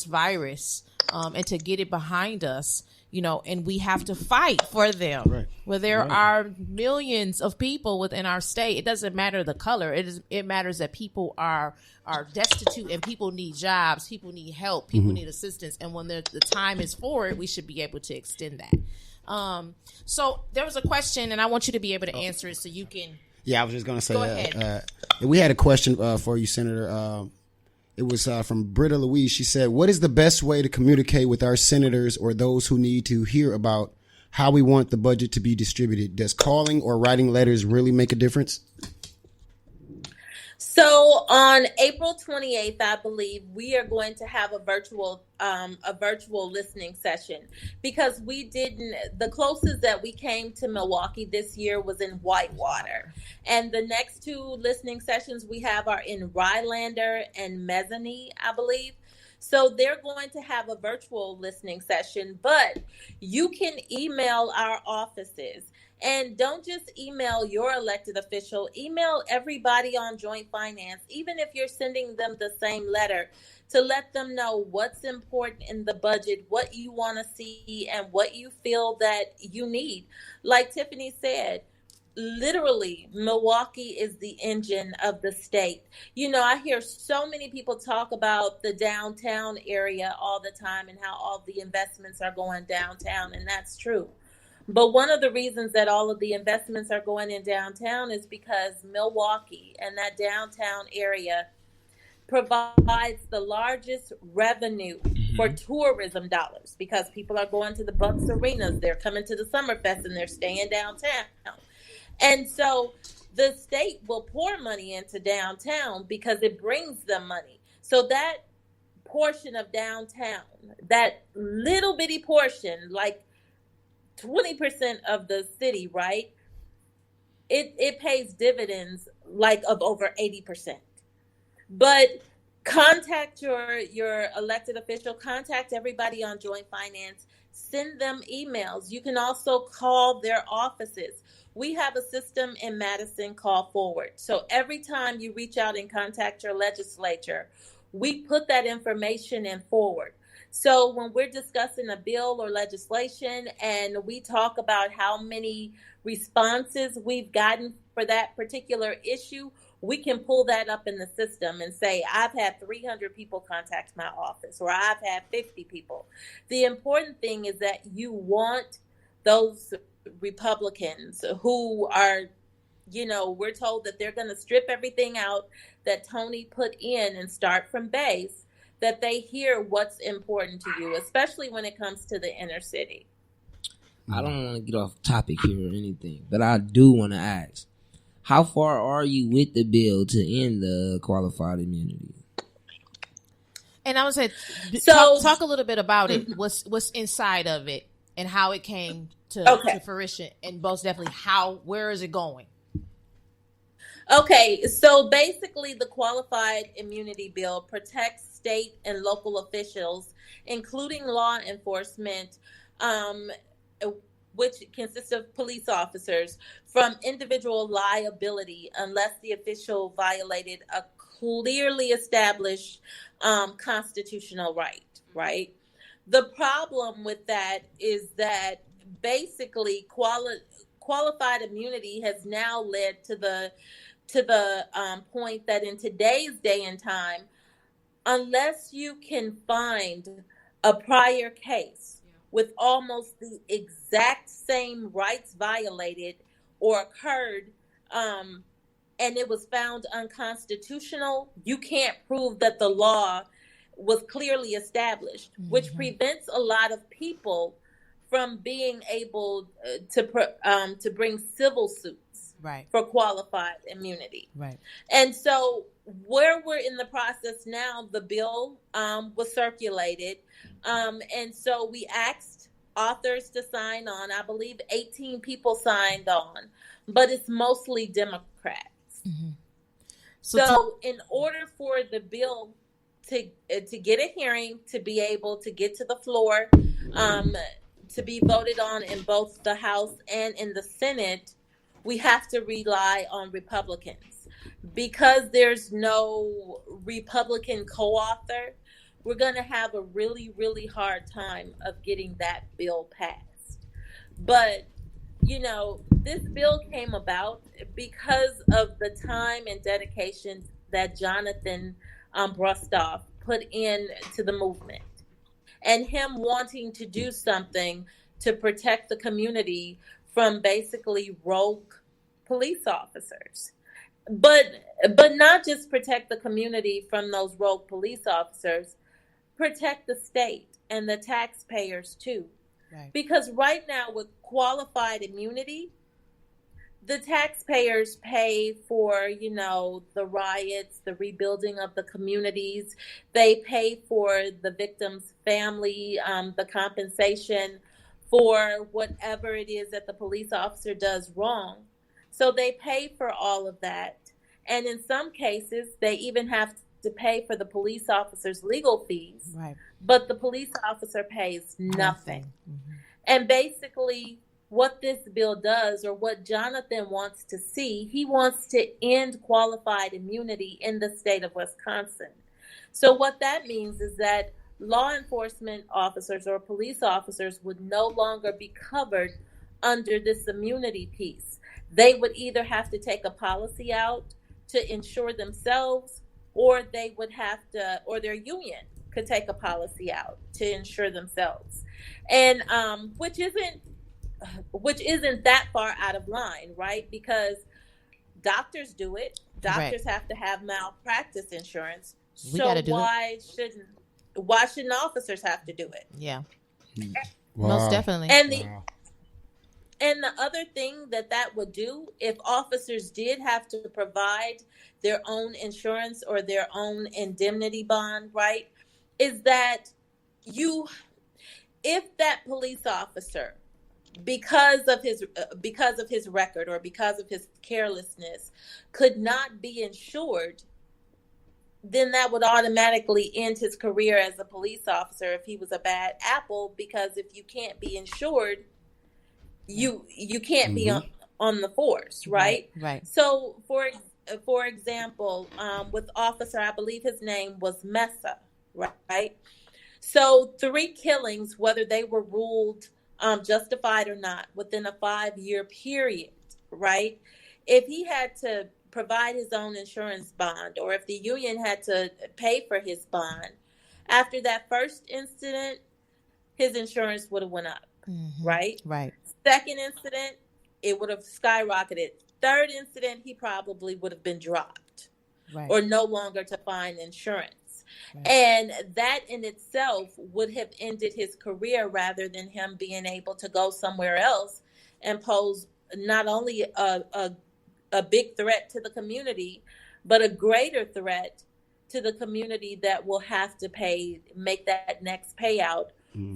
virus, and to get it behind us, and we have to fight for them. Right. Where there are millions of people within our state. It doesn't matter the color. It matters that people are destitute and people need jobs, people need help, people need assistance. And when the time is for it, we should be able to extend that. So there was a question, and I want you to be able to answer it so you can. Yeah, I was just going to say, Go ahead. We had a question for you, Senator. It was from Britta Louise. She said, what is the best way to communicate with our senators or those who need to hear about how we want the budget to be distributed? Does calling or writing letters really make a difference? So on April 28th, I believe we are going to have a virtual listening session, because the closest that we came to Milwaukee this year was in Whitewater. And the next two listening sessions we have are in Rylander and Mezzanine, I believe. So they're going to have a virtual listening session, but you can email our offices. And don't just email your elected official, email everybody on Joint Finance, even if you're sending them the same letter, to let them know what's important in the budget, what you want to see, and what you feel that you need. Like Tiffany said, literally, Milwaukee is the engine of the state. I hear so many people talk about the downtown area all the time and how all the investments are going downtown, and that's true. But one of the reasons that all of the investments are going in downtown is because Milwaukee and that downtown area provides the largest revenue for tourism dollars, because people are going to the Bucks arenas, they're coming to the Summerfest, and they're staying downtown. And so the state will pour money into downtown because it brings them money. So that portion of downtown, that little bitty portion, like 20% of the city, right? It pays dividends like of over 80%. But contact your elected official, contact everybody on Joint Finance, send them emails. You can also call their offices. We have a system in Madison called Forward. So every time you reach out and contact your legislature, we put that information in Forward. So when we're discussing a bill or legislation and we talk about how many responses we've gotten for that particular issue, we can pull that up in the system and say, I've had 300 people contact my office, or I've had 50 people. The important thing is that you want those Republicans who are, we're told that they're going to strip everything out that Tony put in and start from base, that they hear what's important to you, especially when it comes to the inner city. I don't want to get off topic here or anything, but I do want to ask, how far are you with the bill to end the qualified immunity? And I would say, So- talk a little bit about it. What's inside of it and how it came to fruition, and most definitely where is it going? Okay, so basically the qualified immunity bill protects state and local officials, including law enforcement, which consists of police officers, from individual liability unless the official violated a clearly established constitutional right? The problem with that is that basically qualified immunity has now led to the point that in today's day and time, unless you can find a prior case with almost the exact same rights violated or occurred, and it was found unconstitutional, you can't prove that the law was clearly established, which prevents a lot of people from being able to bring civil suits Right. for qualified immunity. Right. And so where we're in the process now, the bill was circulated. And so we asked authors to sign on. I believe 18 people signed on, but it's mostly Democrats. Mm-hmm. So in order for the bill to get a hearing, to be able to get to the floor, to be voted on in both the House and in the Senate, we have to rely on Republicans. Because there's no Republican co-author, we're going to have a really, really hard time of getting that bill passed. But, you know, this bill came about because of the time and dedication that Jonathan Brustoff put into the movement, and him wanting to do something to protect the community from basically rogue police officers. But not just protect the community from those rogue police officers, protect the state and the taxpayers too. Right. Because right now with qualified immunity, the taxpayers pay for, you know, the riots, the rebuilding of the communities. They pay for the victim's family, the compensation for whatever it is that the police officer does wrong. So they pay for all of that. And in some cases, they even have to pay for the police officer's legal fees. Right. But the police officer pays nothing. Mm-hmm. And basically, what this bill does, or what Jonathan wants to see, he wants to end qualified immunity in the state of Wisconsin. So what that means is that law enforcement officers or police officers would no longer be covered under this immunity piece. They would either have to take a policy out to insure themselves, or they would have to, or their union could take a policy out to insure themselves. And which isn't that far out of line, right? Because doctors do it. Doctors have to have malpractice insurance. So why shouldn't officers have to do it? Yeah. Wow. Most definitely. And the other thing that would do, if officers did have to provide their own insurance or their own indemnity bond, right, is that if that police officer, because of his record or because of his carelessness, could not be insured, then that would automatically end his career as a police officer if he was a bad apple. Because if you can't be insured, you can't be on the force, right? Right. So for example, with officer, I believe his name was Mesa, right? So 3 killings, whether they were ruled justified or not, within a 5-year period, right? If he had to provide his own insurance bond, or if the union had to pay for his bond, after that first incident, his insurance would have went up, right? Right. Second incident, it would have skyrocketed. Third incident, he probably would have been dropped, right, or no longer to find insurance. Right. And that in itself would have ended his career, rather than him being able to go somewhere else and pose not only a big threat to the community, but a greater threat to the community that will have to make that next payout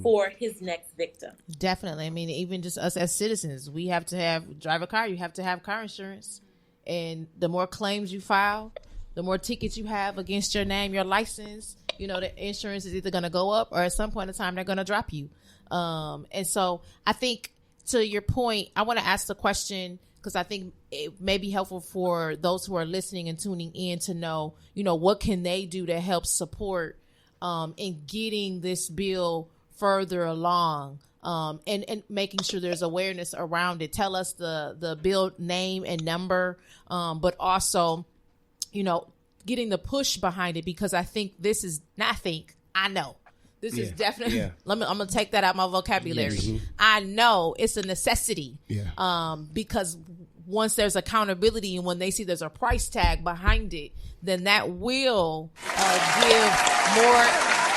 for his next victim. Definitely. I mean, even just us as citizens, we have to drive a car. You have to have car insurance. And the more claims you file, the more tickets you have against your name, your license, you know, the insurance is either going to go up, or at some point in time, they're going to drop you. And so I think, to your point, I want to ask the question, because I think it may be helpful for those who are listening and tuning in to know, you know, what can they do to help support in getting this bill further along, and making sure there's awareness around it. Tell us the bill name and number, but also, you know, getting the push behind it, because I think this is not think I know. This is definitely. Yeah. I'm gonna take that out my vocabulary. I know it's a necessity. Yeah. Because once there's accountability and when they see there's a price tag behind it, then that will give more.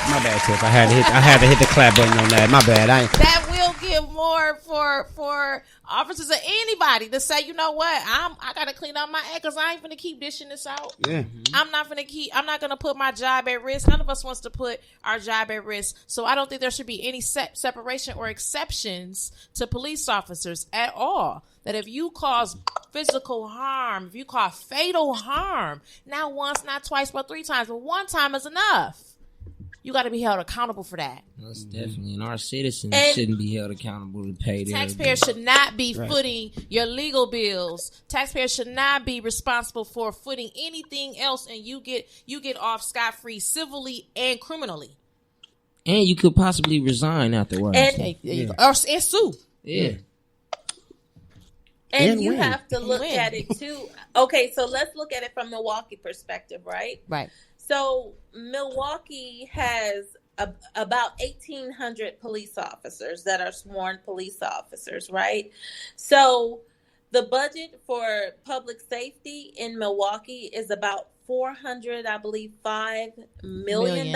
My bad, Tiff. I had to hit the clap button on that. My bad. That will give more for officers or anybody to say, you know what, I gotta clean up my act because I ain't gonna keep dishing this out. Yeah. I'm not gonna put my job at risk. None of us wants to put our job at risk. So I don't think there should be any separation or exceptions to police officers at all. That if you cause physical harm, if you cause fatal harm, not once, not twice, but 3 times, but 1 time is enough. You got to be held accountable for that. That's definitely. And our citizens shouldn't be held accountable to pay their taxpayers should not be footing your legal bills. Taxpayers should not be responsible for footing anything else, and you get off scot-free civilly and criminally. And you could possibly resign afterwards. And sue. Yeah. And you have to look at it too. Okay, so let's look at it from Milwaukee perspective, right? Right. So Milwaukee has about 1,800 police officers that are sworn police officers, right? So the budget for public safety in Milwaukee is about $400, I believe, $5 million.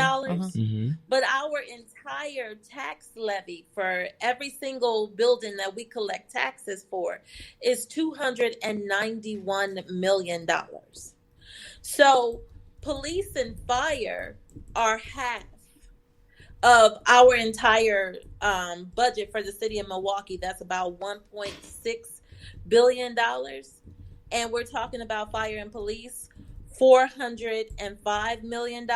But our entire tax levy for every single building that we collect taxes for is $291 million. So police and fire are half of our entire budget for the city of Milwaukee. That's about $1.6 billion. And we're talking about fire and police, $405 million.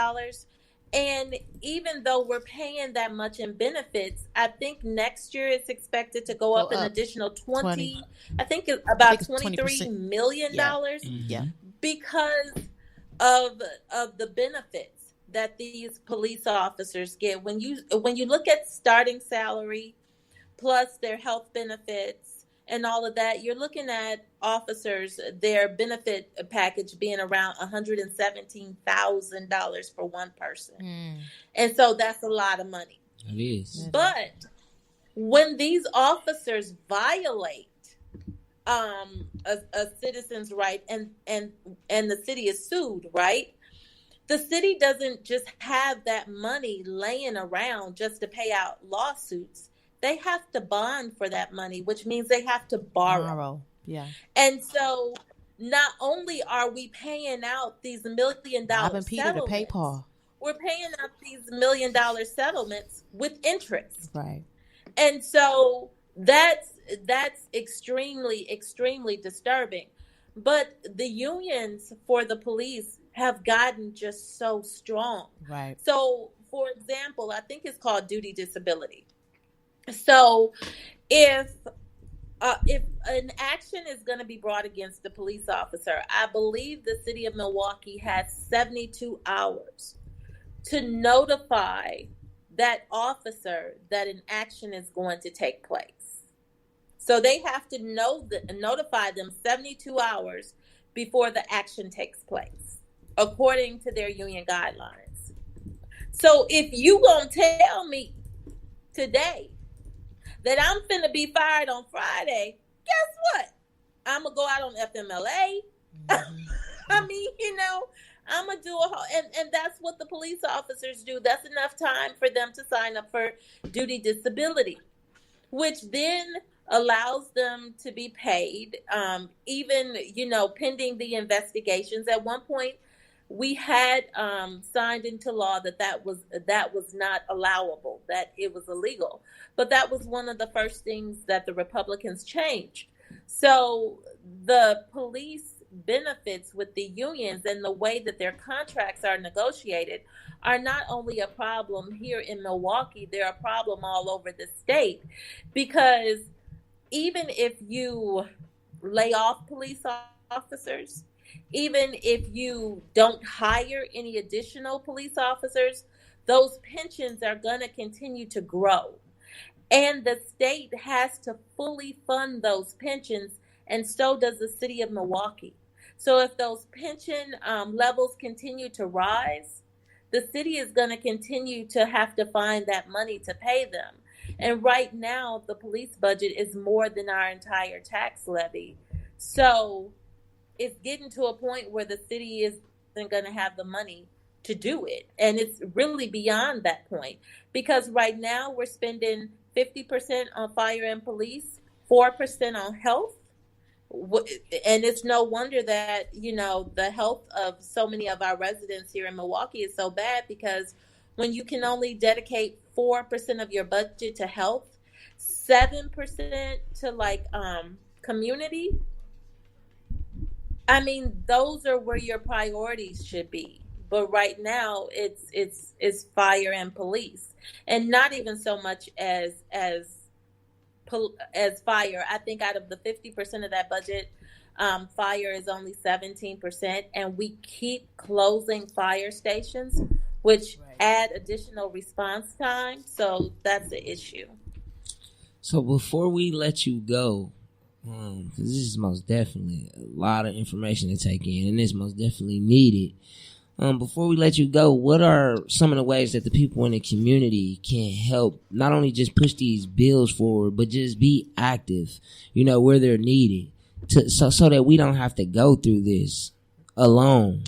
And even though we're paying that much in benefits, I think next year it's expected to go up an additional 20. I think it's about $23 million. Yeah. Because of the benefits that these police officers get. When you look at starting salary plus their health benefits and all of that, you're looking at officers, their benefit package being around $117,000 for one person. And so that's a lot of money. It is. But when these officers violate a citizen's right and the city is sued, right? The city doesn't just have that money laying around just to pay out lawsuits. They have to bond for that money, which means they have to borrow. Yeah. And so not only are we paying out these $1 million settlements, to pay Paul. We're paying out these $1 million settlements with interest. Right. And so that's extremely, extremely disturbing. But the unions for the police have gotten just so strong. Right. So, for example, I think it's called duty disability. So if an action is going to be brought against the police officer, I believe the city of Milwaukee has 72 hours to notify that officer that an action is going to take place. So they have to notify them 72 hours before the action takes place, according to their union guidelines. So if you gonna tell me today that I'm finna be fired on Friday, guess what? I'm gonna go out on FMLA. I mean, I'm gonna do a whole, and that's what the police officers do. That's enough time for them to sign up for duty disability, which then allows them to be paid, even, pending the investigations. At one point, we had signed into law that was not allowable, that it was illegal. But that was one of the first things that the Republicans changed. So the police benefits with the unions and the way that their contracts are negotiated are not only a problem here in Milwaukee, they're a problem all over the state. Because even if you lay off police officers, even if you don't hire any additional police officers, those pensions are going to continue to grow. And the state has to fully fund those pensions, and so does the city of Milwaukee. So if those pension levels continue to rise, the city is going to continue to have to find that money to pay them. And right now, the police budget is more than our entire tax levy. So it's getting to a point where the city isn't going to have the money to do it. And it's really beyond that point, because right now we're spending 50% on fire and police, 4% on health. And it's no wonder that, the health of so many of our residents here in Milwaukee is so bad, because when you can only dedicate 4% of your budget to health, 7% to community, I mean, those are where your priorities should be. But right now it's fire and police, and not even so much as fire. I think out of the 50% of that budget, fire is only 17%, and we keep closing fire stations, which add additional response time. So that's the issue. So before we let you go, because this is most definitely a lot of information to take in, and it's most definitely needed. Before we let you go, what are some of the ways that the people in the community can help not only just push these bills forward, but just be active, where they're needed, so that we don't have to go through this alone?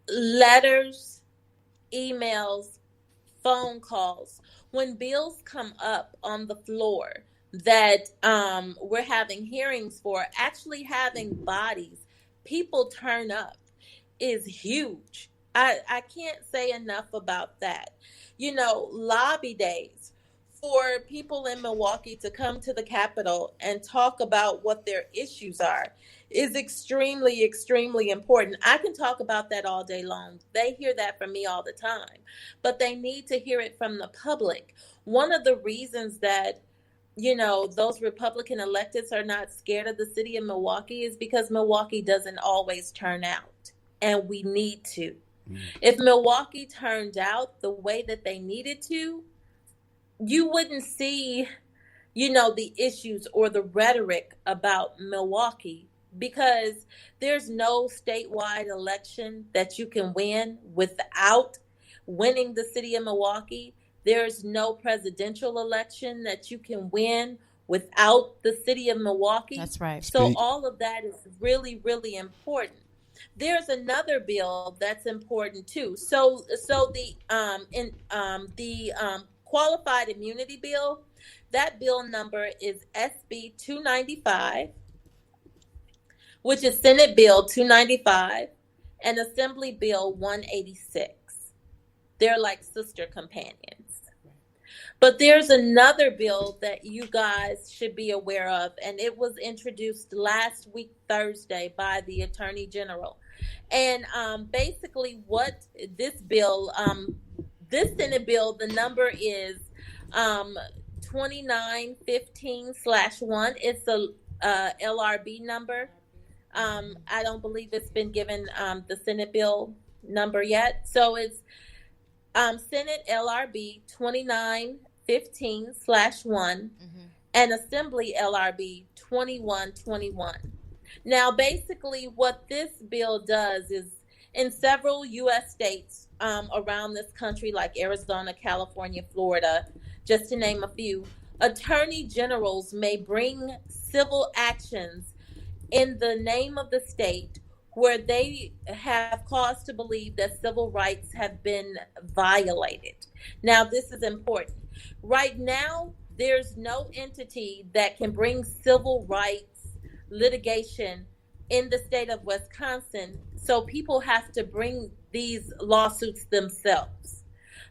Letters, emails, phone calls. When bills come up on the floor that we're having hearings for, actually having bodies, people turn up, is huge. I can't say enough about that. Lobby days for people in Milwaukee to come to the Capitol and talk about what their issues are is extremely, extremely important. I can talk about that all day long. They hear that from me all the time, but they need to hear it from the public. One of the reasons that those Republican electeds are not scared of the city of Milwaukee is because Milwaukee doesn't always turn out. And we need to. If Milwaukee turned out the way that they needed to, you wouldn't see, the issues or the rhetoric about Milwaukee, because there's no statewide election that you can win without winning the city of Milwaukee. There's no presidential election that you can win without the city of Milwaukee. That's right. So all of that is really, really important. There's another bill that's important too. So the qualified immunity bill, that bill number is SB 295, which is Senate Bill 295 and Assembly Bill 186. They're like sister companions. But there's another bill that you guys should be aware of, and it was introduced last week, Thursday, by the Attorney General. And basically what this bill, this Senate bill, the number is 2915/1. It's a LRB number. I don't believe it's been given the Senate bill number yet. So it's Senate LRB 2915/1 and Assembly LRB 2121. Now, basically what this bill does is, in several U.S. states around this country, like Arizona, California, Florida, just to name a few, attorney generals may bring civil actions in the name of the state where they have cause to believe that civil rights have been violated. Now, this is important. Right now, there's no entity that can bring civil rights litigation in the state of Wisconsin, so people have to bring these lawsuits themselves.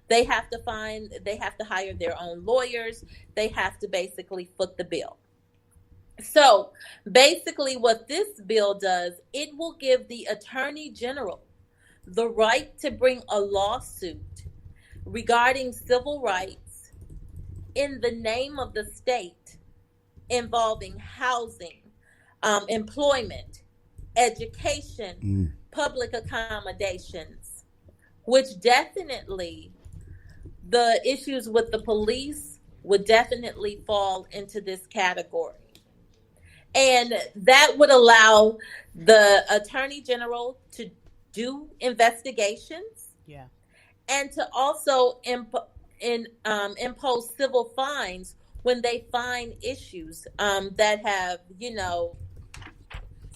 They have to hire their own lawyers. They have to basically foot the bill. So basically what this bill does, it will give the Attorney General the right to bring a lawsuit regarding civil rights in the name of the state involving housing, employment, education, public accommodations, which definitely the issues with the police would definitely fall into this category. And that would allow the Attorney General to do investigations. Yeah. And to also impose civil fines when they find issues that have,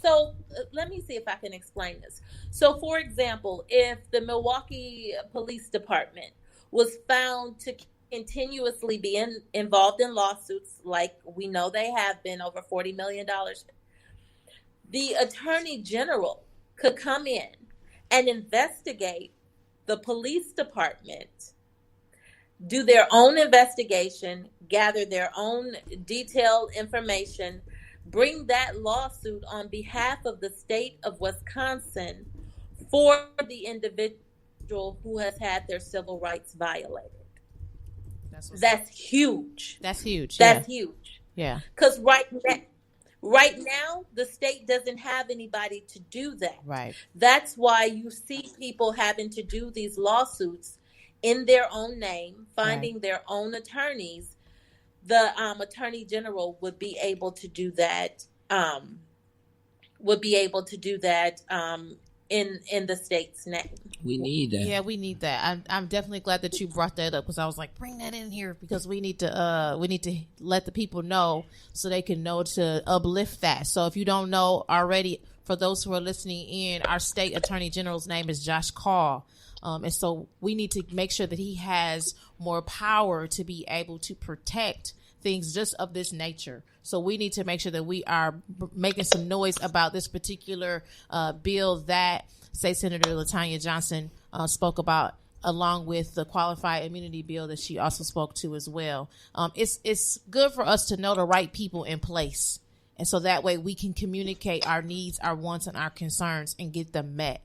So let me see if I can explain this. So, for example, if the Milwaukee Police Department was found to continuously be involved in lawsuits, like we know they have been, over $40 million, the Attorney General could come in and investigate the police department, do their own investigation, gather their own detailed information, bring that lawsuit on behalf of the state of Wisconsin for the individual who has had their civil rights violated. That's huge. That's huge. That's huge. Yeah. Because right now, the state doesn't have anybody to do that. Right. That's why you see people having to do these lawsuits in their own name, finding their own attorneys. The Attorney General would be able to do that. In the state's name. We need that. Yeah, we need that. I'm definitely glad that you brought that up, because I was like, bring that in here, because we need to let the people know so they can know to uplift that. So if you don't know already, for those who are listening in, our state Attorney General's name is Josh Call. And so we need to make sure that he has more power to be able to protect things just of this nature. So we need to make sure that we are making some noise about this particular bill that State Senator LaTanya Johnson spoke about, along with the qualified immunity bill that she also spoke to as well. It's good for us to know the right people in place, and so that way we can communicate our needs, our wants, and our concerns and get them met.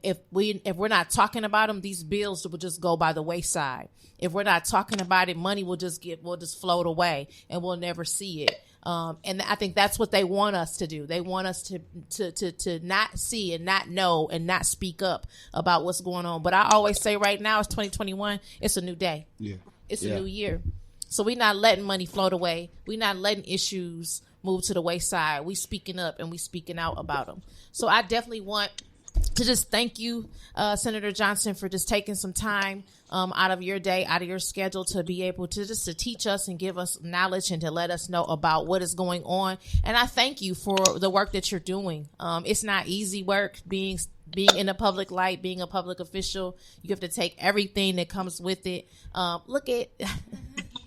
If we're not talking about them, these bills will just go by the wayside. If we're not talking about it, money will just float away, and we'll never see it. And I think that's what they want us to do. They want us to not see and not know and not speak up about what's going on. But I always say, right now, it's 2021. It's a new day. Yeah, it's a new year. So we're not letting money float away. We're not letting issues move to the wayside. We speaking up and we speaking out about them. So I definitely want to just thank you, Senator Johnson, for just taking some time out of your day, out of your schedule, to be able to just to teach us and give us knowledge and to let us know about what is going on. And I thank you for the work that you're doing. It's not easy work being in the public light, being a public official. You have to take everything that comes with it. Look at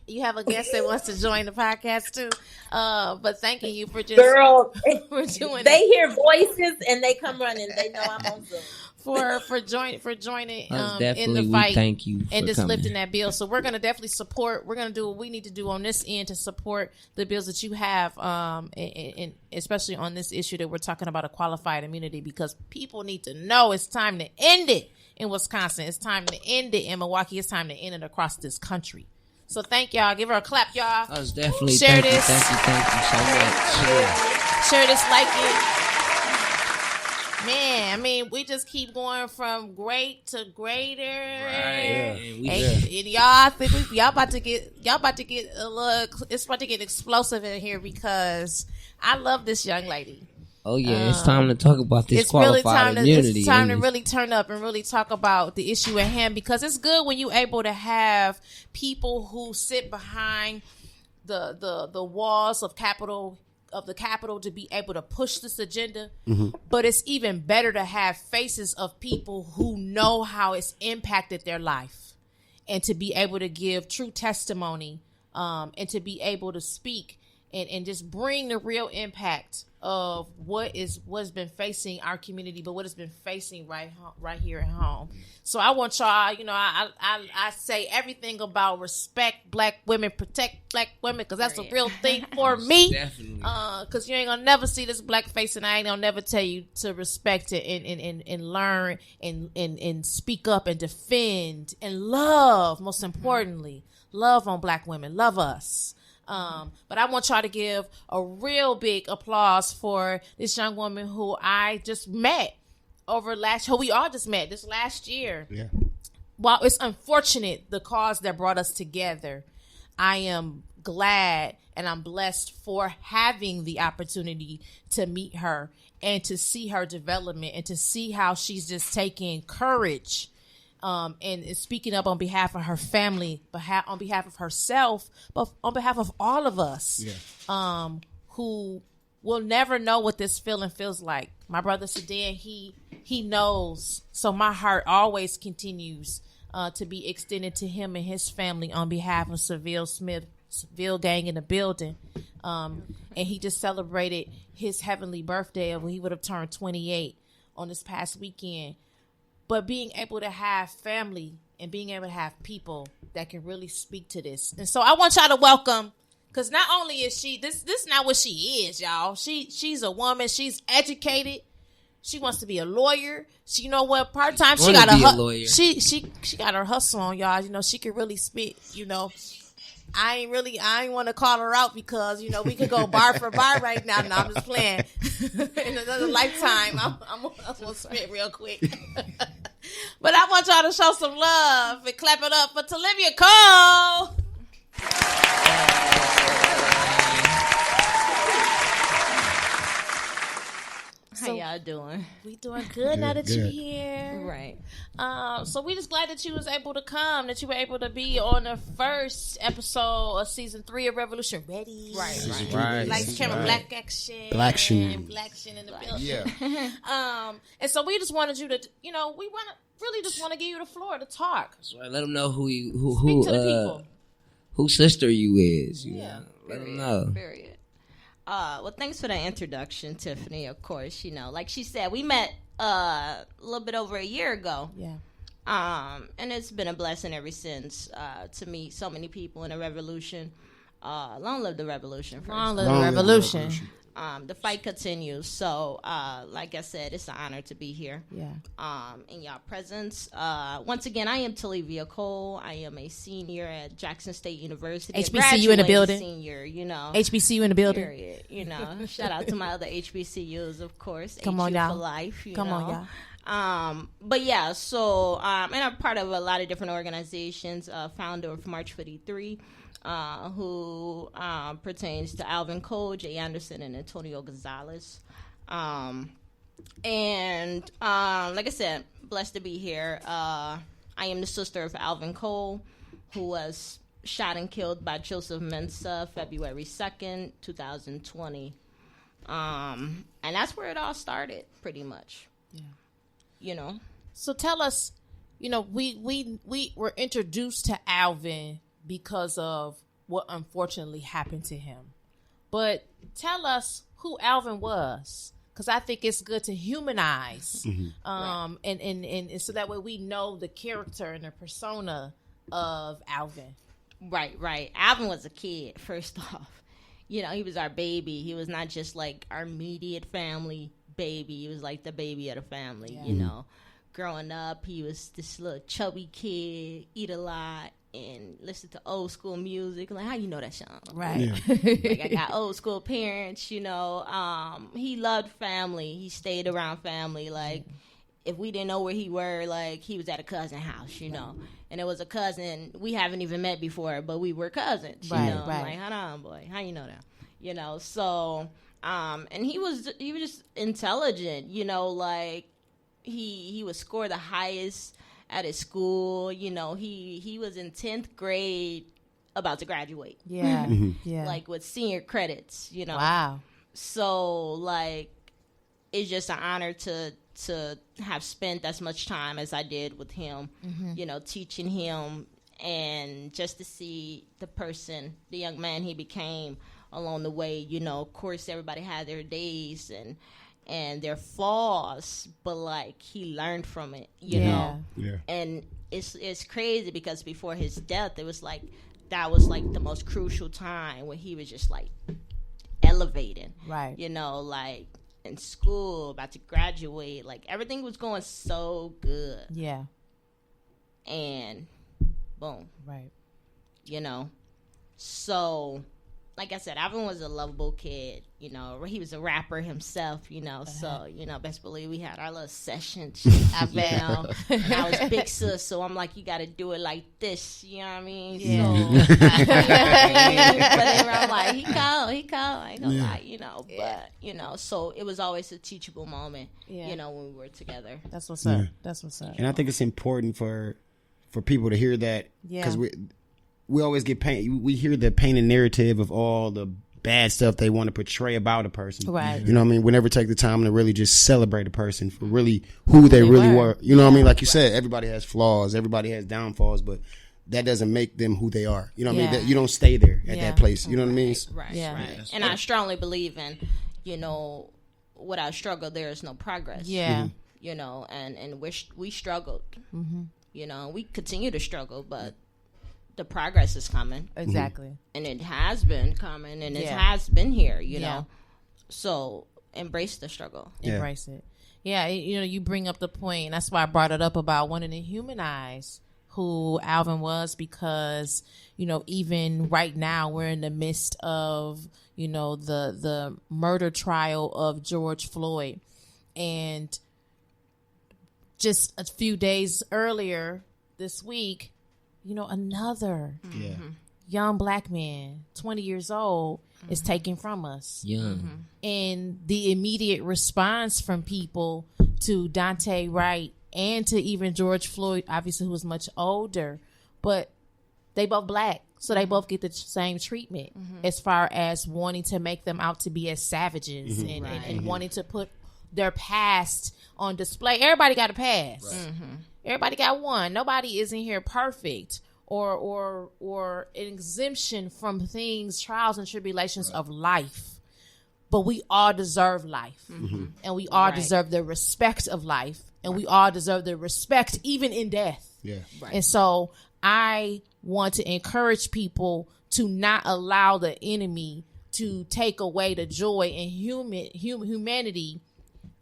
you have a guest that wants to join the podcast too. But thanking you for just for doing. They hear voices and they come running. They know I'm on Zoom. For joining in the fight. Thank you and just coming. lifting that bill. So we're gonna definitely support. We're gonna do what we need to do on this end to support the bills that you have, and especially on this issue that we're talking about, a qualified immunity, because people need to know it's time to end it in Wisconsin. It's time to end it in Milwaukee. It's time to end it across this country. So thank y'all. Give her a clap, y'all. That was definitely share thank this. you so much. Share this, like it. Man, I mean, we just keep going from great to greater. Right. And y'all, I think y'all about to get a little. It's about to get explosive in here, because I love this young lady. Oh yeah, it's time to talk about this qualified immunity. It's time to really turn up and really talk about the issue at hand, because it's good when you're able to have people who sit behind the walls of the Capitol to be able to push this agenda. Mm-hmm. But it's even better to have faces of people who know how it's impacted their life, and to be able to give true testimony, and to be able to speak and just bring the real impact of what's been facing our community, but what has been facing right here at home. So I want y'all, I say everything about respect Black women, protect Black women, because that's a real thing for me. Definitely. Because you ain't gonna never see this black face, and I ain't gonna never tell you to respect it and learn and speak up and defend and love. Most importantly, love on Black women. Love us. But I want y'all to give a real big applause for this young woman who I just met we all just met this last year. Yeah. While it's unfortunate, the cause that brought us together, I am glad and I'm blessed for having the opportunity to meet her and to see her development and to see how she's just taking courage and speaking up on behalf of her family, on behalf of herself, but on behalf of all of us who will never know what this feeling feels like. My brother Sedan, he knows. So my heart always continues to be extended to him and his family on behalf of Seville Smith, Seville gang in the building. And he just celebrated his heavenly birthday when he would have turned 28 on this past weekend. But being able to have family and being able to have people that can really speak to this. And so I want y'all to welcome, because not only is she, this not what she is, y'all. She's a woman. She's educated. She wants to be a lawyer. She, you know what, part-time, she got a lawyer. She got her hustle on, y'all. You know, she can really spit, you know. I ain't want to call her out because, you know, we could go bar for bar right now. No, I'm just playing. In another lifetime, I'm going to spit real quick. But I want y'all to show some love and clap it up for Talivia Cole. How y'all doing? We doing good now that you're here. Right. So we just glad that you was able to come, that you were able to be on the first episode of season 3 of Revolution Ready. Right. Lights, camera, black action. Black action in the building. Yeah. And so we just wanted you to, you know, we really just want to give you the floor to talk. That's right. Let them know who Speak to the people. Whose sister you is. You know? Let them know. Period. Well, thanks for the introduction, Tiffany. Of course, you know, like she said, we met a little bit over a year ago. Yeah. And it's been a blessing ever since to meet so many people in the revolution. Long live the revolution. First. Long live the revolution. The fight continues. So, like I said, it's an honor to be here. Yeah. In y'all presence. Once again, I am Talivia Cole. I am a senior at Jackson State University. HBCU in the building. Senior, you know. HBCU in the building. Period. You know. Shout out to my other HBCUs, of course. Come on, y'all. For life. Come on, y'all. But yeah, so and I'm part of a lot of different organizations. Founder of March 53. Who pertains to Alvin Cole, Jay Anderson, and Antonio Gonzalez. And like I said, blessed to be here. I am the sister of Alvin Cole, who was shot and killed by Joseph Mensah February 2nd, 2020. And that's where it all started, pretty much. Yeah. You know? So tell us, you know, we were introduced to Alvin because of what unfortunately happened to him. But tell us who Alvin was, because I think it's good to humanize, and so that way we know the character and the persona of Alvin. Right. Alvin was a kid, first off. You know, he was our baby. He was not just like our immediate family baby. He was like the baby of the family, you know. Growing up, he was this little chubby kid, eat a lot, and listen to old school music. Like, how you know that, Sean? Right. Yeah. Like, I got old school parents, you know. He loved family. He stayed around family. Like, if we didn't know where he were, like, he was at a cousin house, you know. And it was a cousin we haven't even met before, but we were cousins, you know. Like, hold on, boy. How you know that? You know, so, and he was just intelligent, you know, like, he would score the highest at his school. You know, he was in 10th grade, about to graduate. Yeah. Yeah. Like with senior credits, you know. Wow. So like, it's just an honor to have spent as much time as I did with him, you know, teaching him, and just to see the person, the young man he became along the way. You know, of course, everybody had their days and their flaws, but like he learned from it, you know. Yeah. And it's crazy because before his death, it was like that was like the most crucial time when he was just like elevating, right? You know, like in school, about to graduate, like everything was going so good. Yeah. And boom, right? You know, so like I said, Alvin was a lovable kid. You know, he was a rapper himself. You know, so you know, best believe we had our little sessions. I was big sis, so I'm like, you got to do it like this. You know what I mean? Yeah. So, but I'm like, he cold. I ain't gonna lie, you know. But you know, so it was always a teachable moment. Yeah. You know, when we were together. That's what's up. That's what's up. And I think it's important for people to hear that because we always get paint. We hear the painted narrative of all the bad stuff they want to portray about a person. Right. You know what I mean? We never take the time to really just celebrate a person for really who they really were. You know what I mean? Like you said, everybody has flaws, everybody has downfalls, but that doesn't make them who they are. You know what I mean? That you don't stay there at that place. You know what I mean? Right. Yeah. Right. And I strongly believe in, you know, without struggle there is no progress. Yeah. You know, and we struggled. You know, we continue to struggle, but the progress is coming. Exactly. And it has been coming, and it has been here, you know. So embrace the struggle. Embrace it. Yeah, you know, you bring up the point, and that's why I brought it up about wanting to humanize who Alvin was, because, you know, even right now we're in the midst of, you know, the murder trial of George Floyd. And just a few days earlier this week, you know, another young black man, 20 years old, is taken from us. Young. And the immediate response from people to Dante Wright and to even George Floyd, obviously, who was much older, but they both black, so they both get the same treatment as far as wanting to make them out to be as savages and wanting to put their past on display. Everybody got a past. Everybody got one. Nobody is in here perfect or an exemption from things, trials and tribulations of life. But we all deserve life. And we all deserve the respect of life. And we all deserve the respect even in death. Yeah. And so I want to encourage people to not allow the enemy to take away the joy and humanity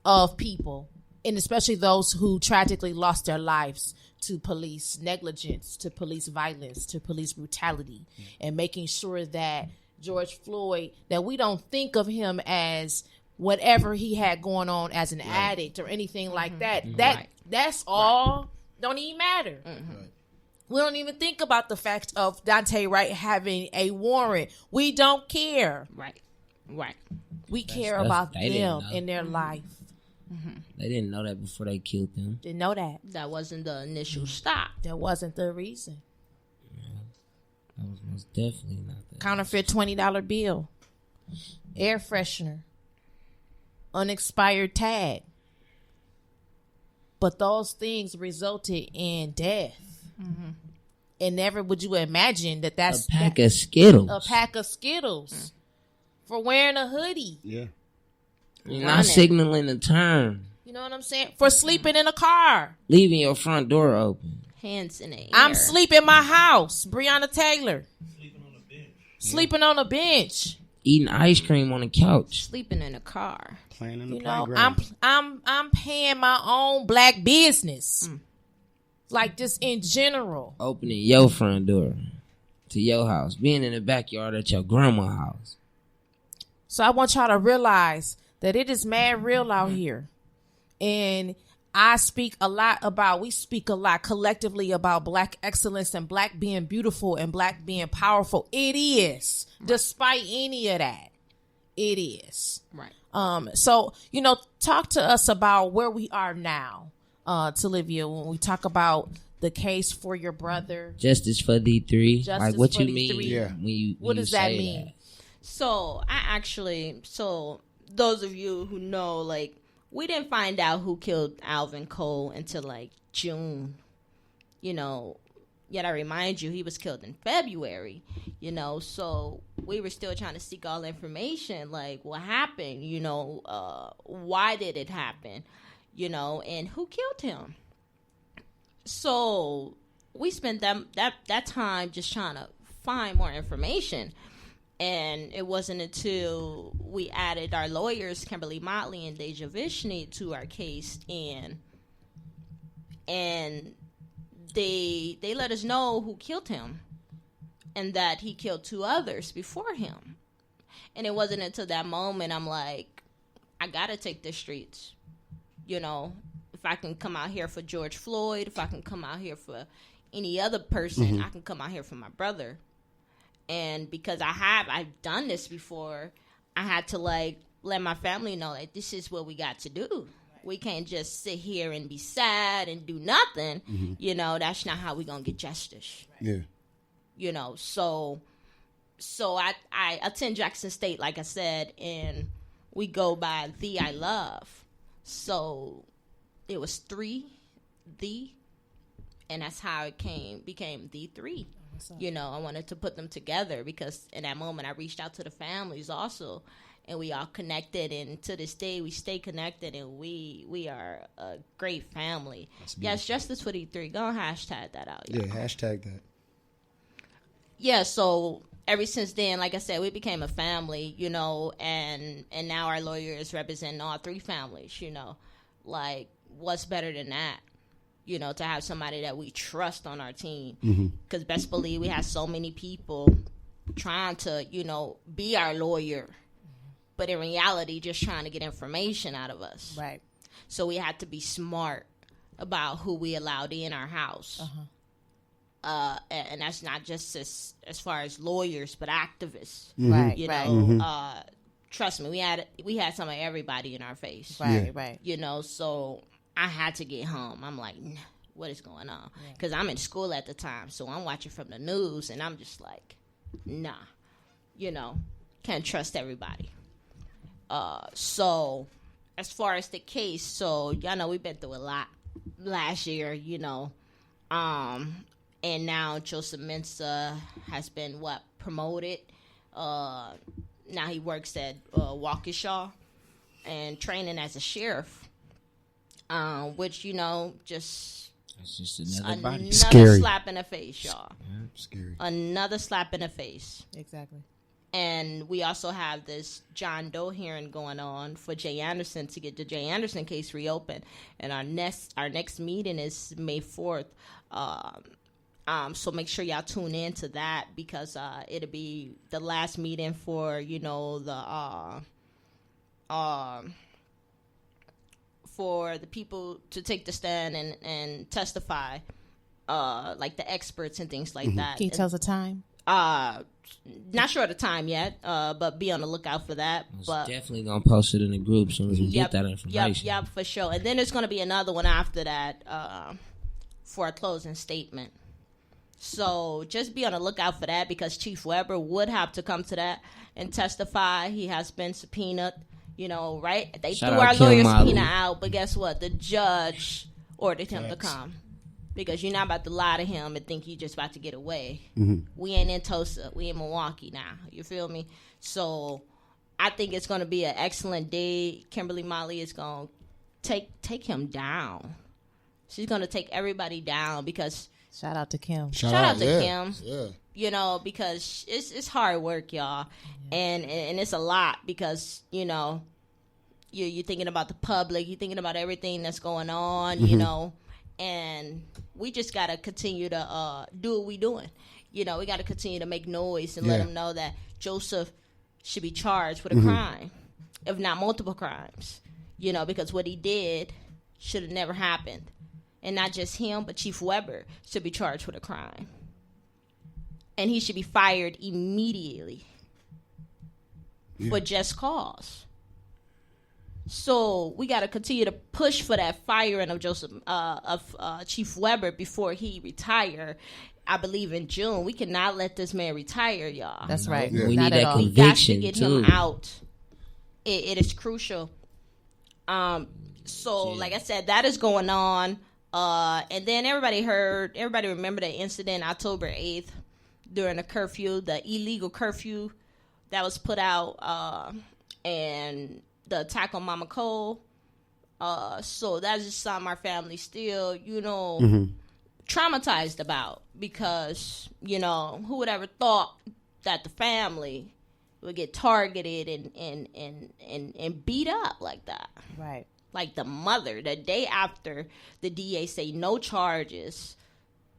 of people, and especially those who tragically lost their lives to police negligence, to police violence, to police brutality, and making sure that George Floyd, that we don't think of him as whatever he had going on as an addict or anything like that. That's all don't even matter. We don't even think about the fact of Dante Wright having a warrant. We don't care. Right. We care about they them didn't know. and their life. They didn't know that before they killed them. Didn't know that. That wasn't the initial stop. That wasn't the reason. That was most definitely not that. Counterfeit $20 bill, air freshener, unexpired tag. But those things resulted in death. And never would you imagine that's a pack of Skittles. A pack of Skittles for wearing a hoodie. Yeah. You're not signaling a turn. You know what I'm saying? For sleeping in a car. Leaving your front door open. Hands in the air. I'm sleeping in my house. Breonna Taylor. Sleeping on a bench. Eating ice cream on the couch. Sleeping in a car. Playing in the You know, playground. I'm paying my own black business. Like just in general. Opening your front door to your house. Being in the backyard at your grandma's house. So I want y'all to realize that it is mad real out here. And we speak a lot collectively about black excellence and black being beautiful and black being powerful. It is. Despite any of that. It is. Right. So, you know, talk to us about where we are now, Talivia, when we talk about the case for your brother. Justice for D3. Justice like what for you D3. mean Yeah. when you What when does you that say mean? that? So those of you who know, like, we didn't find out who killed Alvin Cole until like June, you know, yet I remind you, he was killed in February, you know, so we were still trying to seek all information, like what happened, you know, why did it happen, you know, and who killed him. So we spent that time just trying to find more information. And it wasn't until we added our lawyers, Kimberly Motley and Deja Vishny, to our case, and they let us know who killed him, and that he killed two others before him. And it wasn't until that moment I'm like, I gotta take the streets. You know, if I can come out here for George Floyd, if I can come out here for any other person, I can come out here for my brother. And because I've done this before, I had to like let my family know that this is what we got to do. We can't just sit here and be sad and do nothing. You know, that's not how we gonna get justice. Yeah. You know, so I attend Jackson State, like I said, and we go by The I Love. So it was 3, and that's how it became The 3. You know, I wanted to put them together because in that moment I reached out to the families also, and we all connected, and to this day we stay connected, and we are a great family. Yes, Justice for D3. Go and hashtag that out. Yeah, hashtag that. Yeah, so ever since then, like I said, we became a family, you know, and now our lawyer is representing all 3 families, you know. Like, what's better than that? You know, to have somebody that we trust on our team. Because best believe we have so many people trying to, you know, be our lawyer, but in reality just trying to get information out of us. Right. So we had to be smart about who we allowed in our house. And that's not just as far as lawyers, but activists. Right. You Right. know, trust me, we had some of everybody in our face. Right. Right. You know, so I had to get home. I'm like, nah, what is going on? Because I'm in school at the time, so I'm watching from the news, and I'm just like, nah, you know, can't trust everybody. So as far as the case, so y'all know we've been through a lot last year, you know, and now Joseph Mensah has been promoted. Now he works at Waukesha and training as a sheriff. Which, you know, It's just another body. another Scary. slap in the face, y'all. Scary. Another slap in the face. Exactly. And we also have this John Doe hearing going on for Jay Anderson to get the Jay Anderson case reopened. And our next meeting is May 4th. So make sure y'all tune in to that because it'll be the last meeting for, you know, for the people to take the stand and testify, like the experts and things like that. Can you tell us the time? Not sure of the time yet, but be on the lookout for that. But Definitely gonna post it in the group as soon as we get that information. Yep, for sure. And then there's gonna be another one after that for a closing statement. So just be on the lookout for that because Chief Weber would have to come to that and testify. He has been subpoenaed. You know, right? They Shout threw out our Kim lawyer Molly. subpoena out, but guess what? The judge ordered him to come. Because you're not about to lie to him and think you're just about to get away. We ain't in Tulsa. We in Milwaukee now. You feel me? So I think it's going to be an excellent day. Kimberly Molly is going to take him down. She's going to take everybody down because... Shout out to Kim. Shout out to yeah. Kim. Yeah. You know, because it's hard work, y'all. And it's a lot because, you know, you're thinking about the public. You're thinking about everything that's going on, you know. And we just got to continue to do what we doing. You know, we got to continue to make noise and let them know that Joseph should be charged with a crime, if not multiple crimes. You know, because what he did should have never happened. And not just him, but Chief Weber should be charged with a crime. And he should be fired immediately for just cause. So we got to continue to push for that firing of Chief Weber before he retire. I believe in June. We cannot let this man retire, y'all. That's right. Yeah. We Not need at that all. We got to conviction, get too. him out. It is crucial. So, like I said, that is going on. And then everybody remember the incident October 8th during the curfew, the illegal curfew that was put out, and the attack on Mama Cole. So that's just something our family still, you know, traumatized about because, you know, who would ever thought that the family would get targeted and beat up like that. Right. Like the mother, the day after the DA say no charges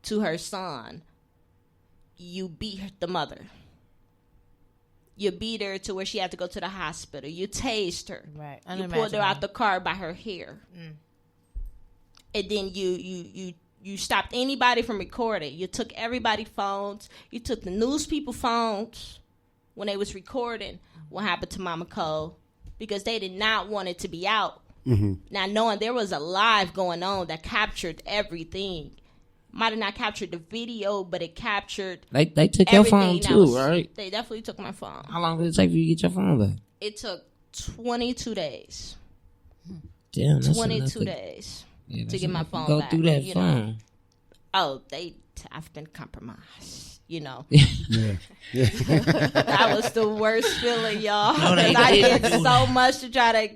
to her son, you beat the mother. You beat her to where she had to go to the hospital. You tased her. Right. You pulled her out the car by her hair. And then you stopped anybody from recording. You took everybody's phones. You took the news people phones when they was recording what happened to Mama Cole, because they did not want it to be out. Now, knowing there was a live going on that captured everything. Might have not captured the video, but it captured They took your phone everything that too, was- right? They definitely took my phone. How long did it take for you to get your phone back? It took 22 days. Damn, that's 22 enough days Yeah, to that's get my enough phone go back. through that you know. phone. Oh, I've been compromised. You know, Yeah. that was the worst feeling, y'all. No, they 'Cause I didn't did do so much to try to,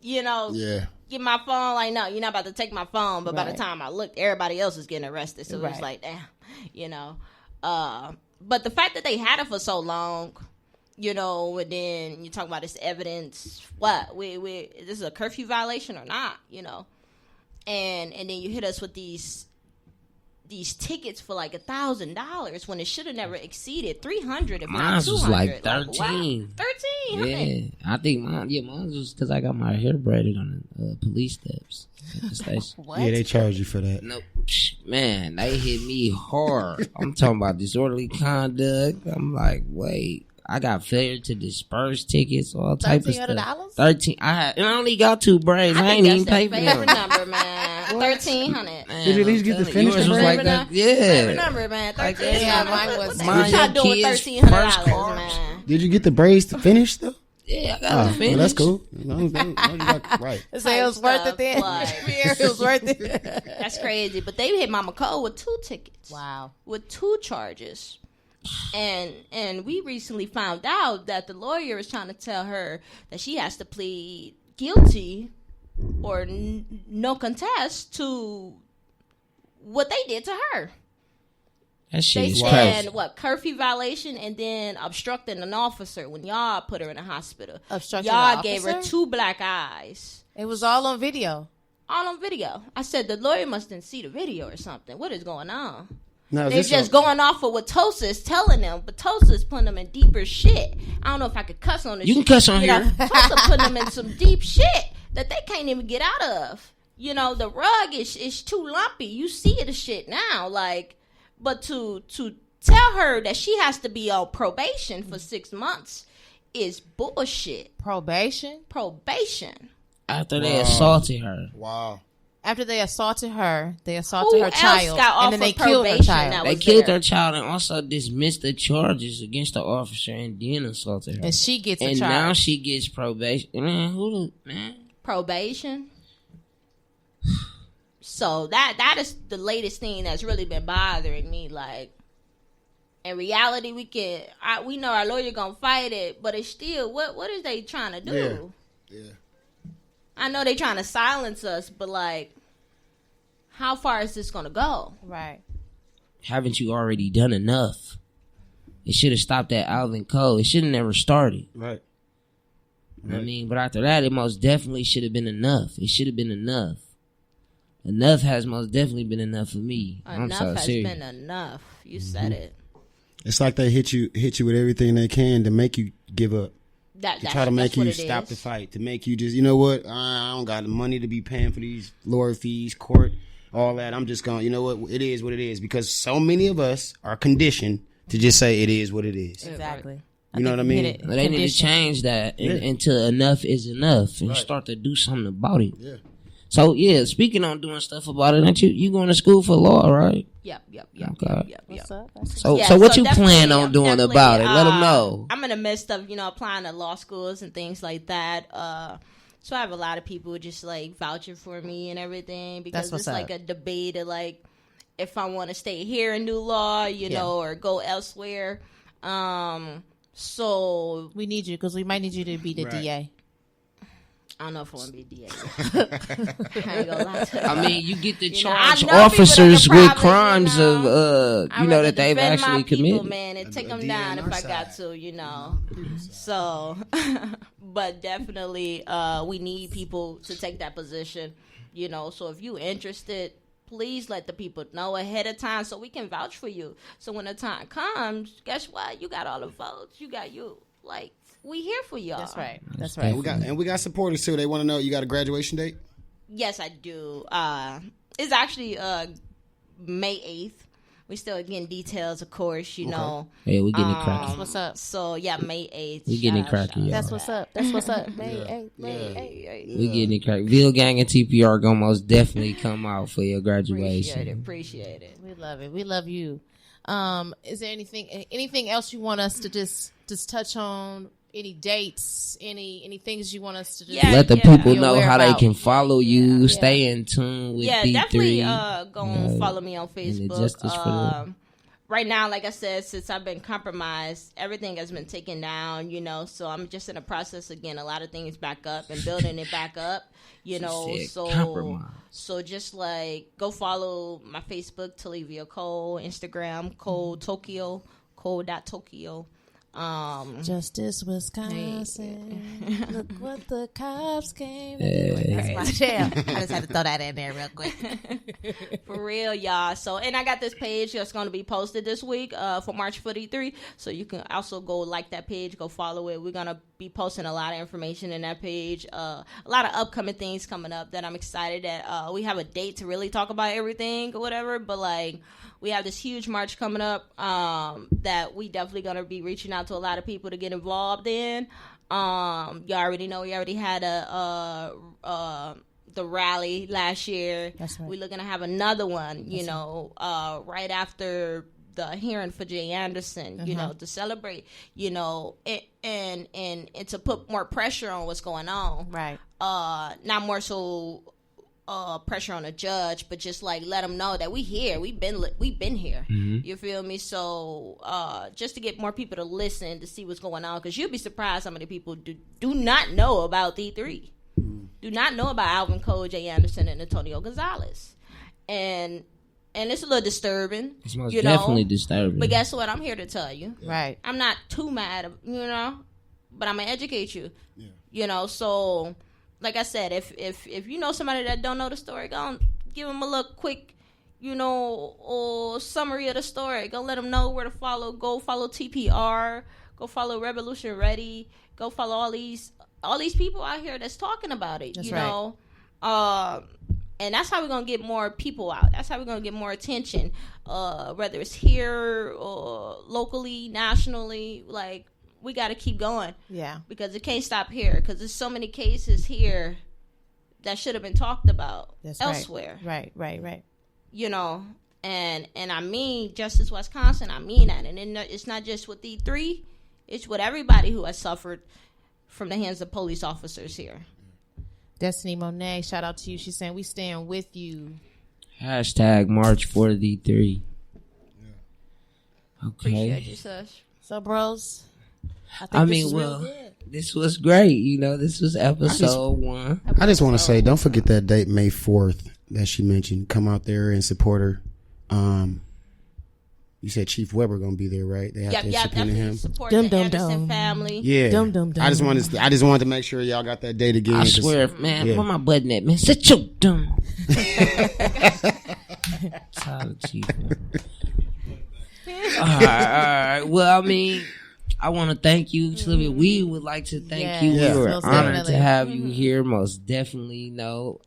Yeah. get my phone. Like, no, you're not about to take my phone. But by the Right. time I looked, everybody else was getting arrested. So it was Right. like, damn, But the fact that they had it for so long, and then you talk about this evidence. What this is a curfew violation or not? And then you hit us with these tickets for like $1,000 when it should have never exceeded 300. If Mine not 200. was like 13. Wow, 13. Yeah, I think mine was because I got my hair braided on the police steps at the station. What? Yeah, they charge you for that. Nope. Man, they hit me hard. I'm talking about disorderly conduct. I'm like, wait, I got failure to disperse tickets, all type of stuff. $1,300? 13. I only got 2 braids. I ain't even paid for favorite them. number, man. 1,300. Man, Did you at least get the I'm telling you, finish yours was braid? like that. Favorite Yeah. number, man. Like 13. Yeah, mine was- What Mine, y'all doing with kids, $1,300, first cars. man? Did you get the braids to finish though? Yeah, I got Oh, to well, finish. that's cool. As long as you got right. Say it was worth stuff, it then. like- It was worth it. That's crazy. But they hit Mama Cole with 2 tickets. Wow. With 2 charges. And we recently found out that the lawyer is trying to tell her that she has to plead guilty or no contest to what they did to her. That shit They is said, crazy. curfew violation and then obstructing an officer when y'all put her in the hospital. Obstructing y'all an gave her officer? 2 black eyes. It was all on video. All on video. I said the lawyer must didn't see the video or something. What is going on? No, They're just going off of what Tosa is telling them, but Tosa is putting them in deeper shit. I don't know if I could cuss on this. You can shit. cuss on know, here. Tosa putting them in some deep shit that they can't even get out of. The rug is too lumpy. You see the shit now, but to tell her that she has to be on probation for 6 months is bullshit. Probation? Probation. After they assaulted her. Wow. After they assaulted her, they assaulted Who her else child. got off And then they of killed her probation child. that They was killed there? her child and also dismissed the charges against the officer and then assaulted her. And she gets a And charge. now she gets probation. Man, Probation. So that is the latest thing that's really been bothering me. In reality, we know our lawyer gonna fight it, but it's still what is they trying to do? Yeah. I know they trying to silence us, but how far is this gonna go? Right. haven't you already done enough? It should have stopped at Alvin Cole. It should have never started. Right. I mean, but after that, it most definitely should have been enough. It should have been enough. Enough has most definitely been enough for me. I'm Enough so has serious. been enough. You said it. It's like they hit you with everything they can to make you give up. To try to make you stop the fight. To make you just, you know what? I don't got the money to be paying for these lawyer fees, court, all that. I'm just going, you know what? It is what it is. Because so many of us are conditioned to just say it is what it is. Exactly. You know what I mean? hit it. They need to change that until enough is enough and start to do something about it. Yeah. So, yeah, speaking on doing stuff about it, aren't you going to school for law, right? Yep. Okay. What's up? That's So, Yeah, so what you definitely, plan on doing definitely, about it? Let them know. I'm in the midst of, applying to law schools and things like that. So I have a lot of people just vouching for me and everything because what's it's like up. a debate of if I want to stay here and do law, know, or go elsewhere. So we need you because we might need you to be the Right. DA. I don't know if I want to be a DA. I ain't gonna lie to you. I mean, you get to You know, I charge know people that officers can with probably, crimes I'd of, rather that they've defend my actually people, committed. man, and take A them DA down on if our I got side. to, So, but definitely, we need people to take that position, So if you interested, please let the people know ahead of time so we can vouch for you. So when the time comes, guess what? You got all the votes. You got you. Like, we here for y'all. That's right. That's right. We got supporters too. They want to know, you got a graduation date? Yes, I do. It's actually May 8th. We still getting details, of course, you know. Yeah, we getting it cracking. What's up? So, yeah, May 8th. We getting it cracking, y'all. That's what's up. That's what's up. May 8th. May 8th. We getting it cracking. Ville Gang and TPR gonna most definitely come out for your graduation. Appreciate it. We love it. We love you. Is there anything else you want us to just touch on? Any dates? Any things you want us to just let the people know how they about? can follow you, stay in tune with D3. Definitely go and follow me on and the Justice for Facebook. Right now, like I said, since I've been compromised, everything has been taken down, you know, so I'm just in the process of getting a lot of things back up and building it back up, you know. So just like go follow my Facebook, Talivia Cole, Instagram, Cole Tokyo, Cole.Tokyo. Justice Wisconsin. Look what the cops came and do. That's my jam. I just had to throw that in there real quick. For real, y'all. So, and I got this page that's going to be posted this week for March 43. So you can also go like that page, go follow it. We're going to be posting a lot of information in that page. A lot of upcoming things coming up that I'm excited that we have a date to really talk about everything or whatever. But like, we have this huge march coming up that we definitely going to be reaching out to a lot of people to get involved in. You already know we already had the rally last year. That's right. We're looking to have another one, you know, right after the hearing for Jay Anderson, you know, to celebrate, you know, and to put more pressure on what's going on. Right. Not more so pressure on a judge, but just like let them know that we here, we've been here. You feel me? So just to get more people to listen to see what's going on, because you'll be surprised how many people do not know about D3, do not know about Alvin Cole, Jay Anderson, and Antonio Gonzalez, and it's a little disturbing. It's most definitely disturbing. But guess what? I'm here to tell you. Right. I'm not too mad, you know, but I'm gonna educate you. You know, so. Like I said, if you know somebody that don't know the story, go and give them a little quick, you know, or summary of the story. Go let them know where to follow. Go follow TPR. Go follow Revolution Ready. Go follow all these people out here that's talking about it. That's you right. know, and that's how we're gonna get more people out. That's how we're gonna get more attention. Whether it's here or locally, nationally, like. We got to keep going. Yeah. Because it can't stop here. Because there's so many cases here that should have been talked about elsewhere. Right. You know, and I mean Justice Wisconsin. I mean that. And it's not just with D3. It's with everybody who has suffered from the hands of police officers here. Destiny Monet, shout out to you. She's saying we stand with you. # March for D3. Okay. Appreciate you, Sush. So, bros. I mean, this was great. You know, this was episode 1. I just want to say, don't forget that date, May 4th, that she mentioned. Come out there and support her. You said Chief Weber gonna be there, right? They have to subpoena him. Support the Anderson family. Yeah. I just wanted to make sure y'all got that date again. I swear, man, where my button at, man? Sit your dumb. Tyler Chief. All right. Well, I mean, I want to thank you, Sylvia. We would like to thank you. We were honored to have you here. Most definitely, you know,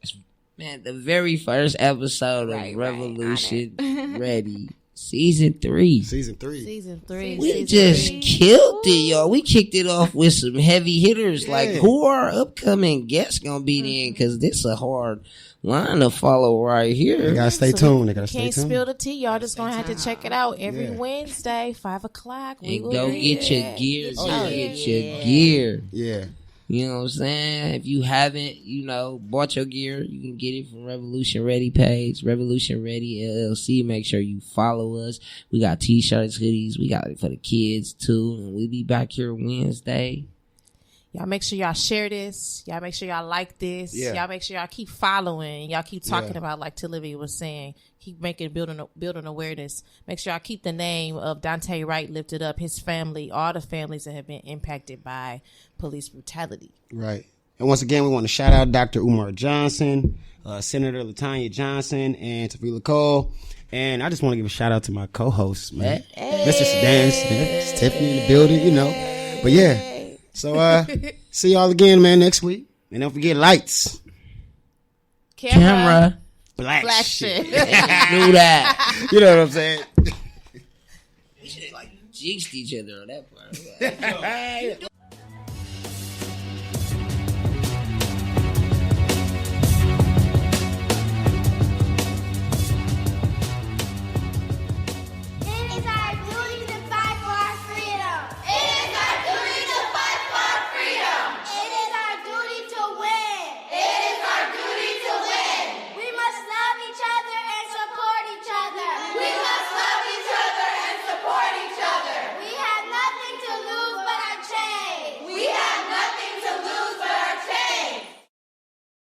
man, the very first episode of Revolution Ready, season 3. Season 3. We just killed it, y'all. We kicked it off with some heavy hitters. Like, who are our upcoming guests gonna be in? Because this a hard line to follow right here. They gotta stay tuned. Can't spill the tea. Y'all just gonna have to check it out every Wednesday, 5:00. And go get your gear. Get your gear. Yeah. You know what I'm saying? If you haven't, you know, bought your gear, you can get it from Revolution Ready page, Revolution Ready LLC. Make sure you follow us. We got t-shirts, hoodies. We got it for the kids too. And we'll be back here Wednesday. Y'all make sure y'all share this. Y'all make sure y'all like this. Yeah. Y'all make sure y'all keep following. Y'all keep talking about, like Talivia was saying, keep building awareness. Make sure y'all keep the name of Dante Wright lifted up, his family, all the families that have been impacted by police brutality. Right. And once again, we want to shout out Dr. Umar Johnson, Senator LaTanya Johnson, and Tafila Cole. And I just want to give a shout out to my co-hosts, man. Mr. Sedan Smith, Tiffany in the building, you know. But yeah. So see y'all again, man, next week. And don't forget lights. Camera. Black shit. Do that. You know what I'm saying? We should like jinxed each other on that part.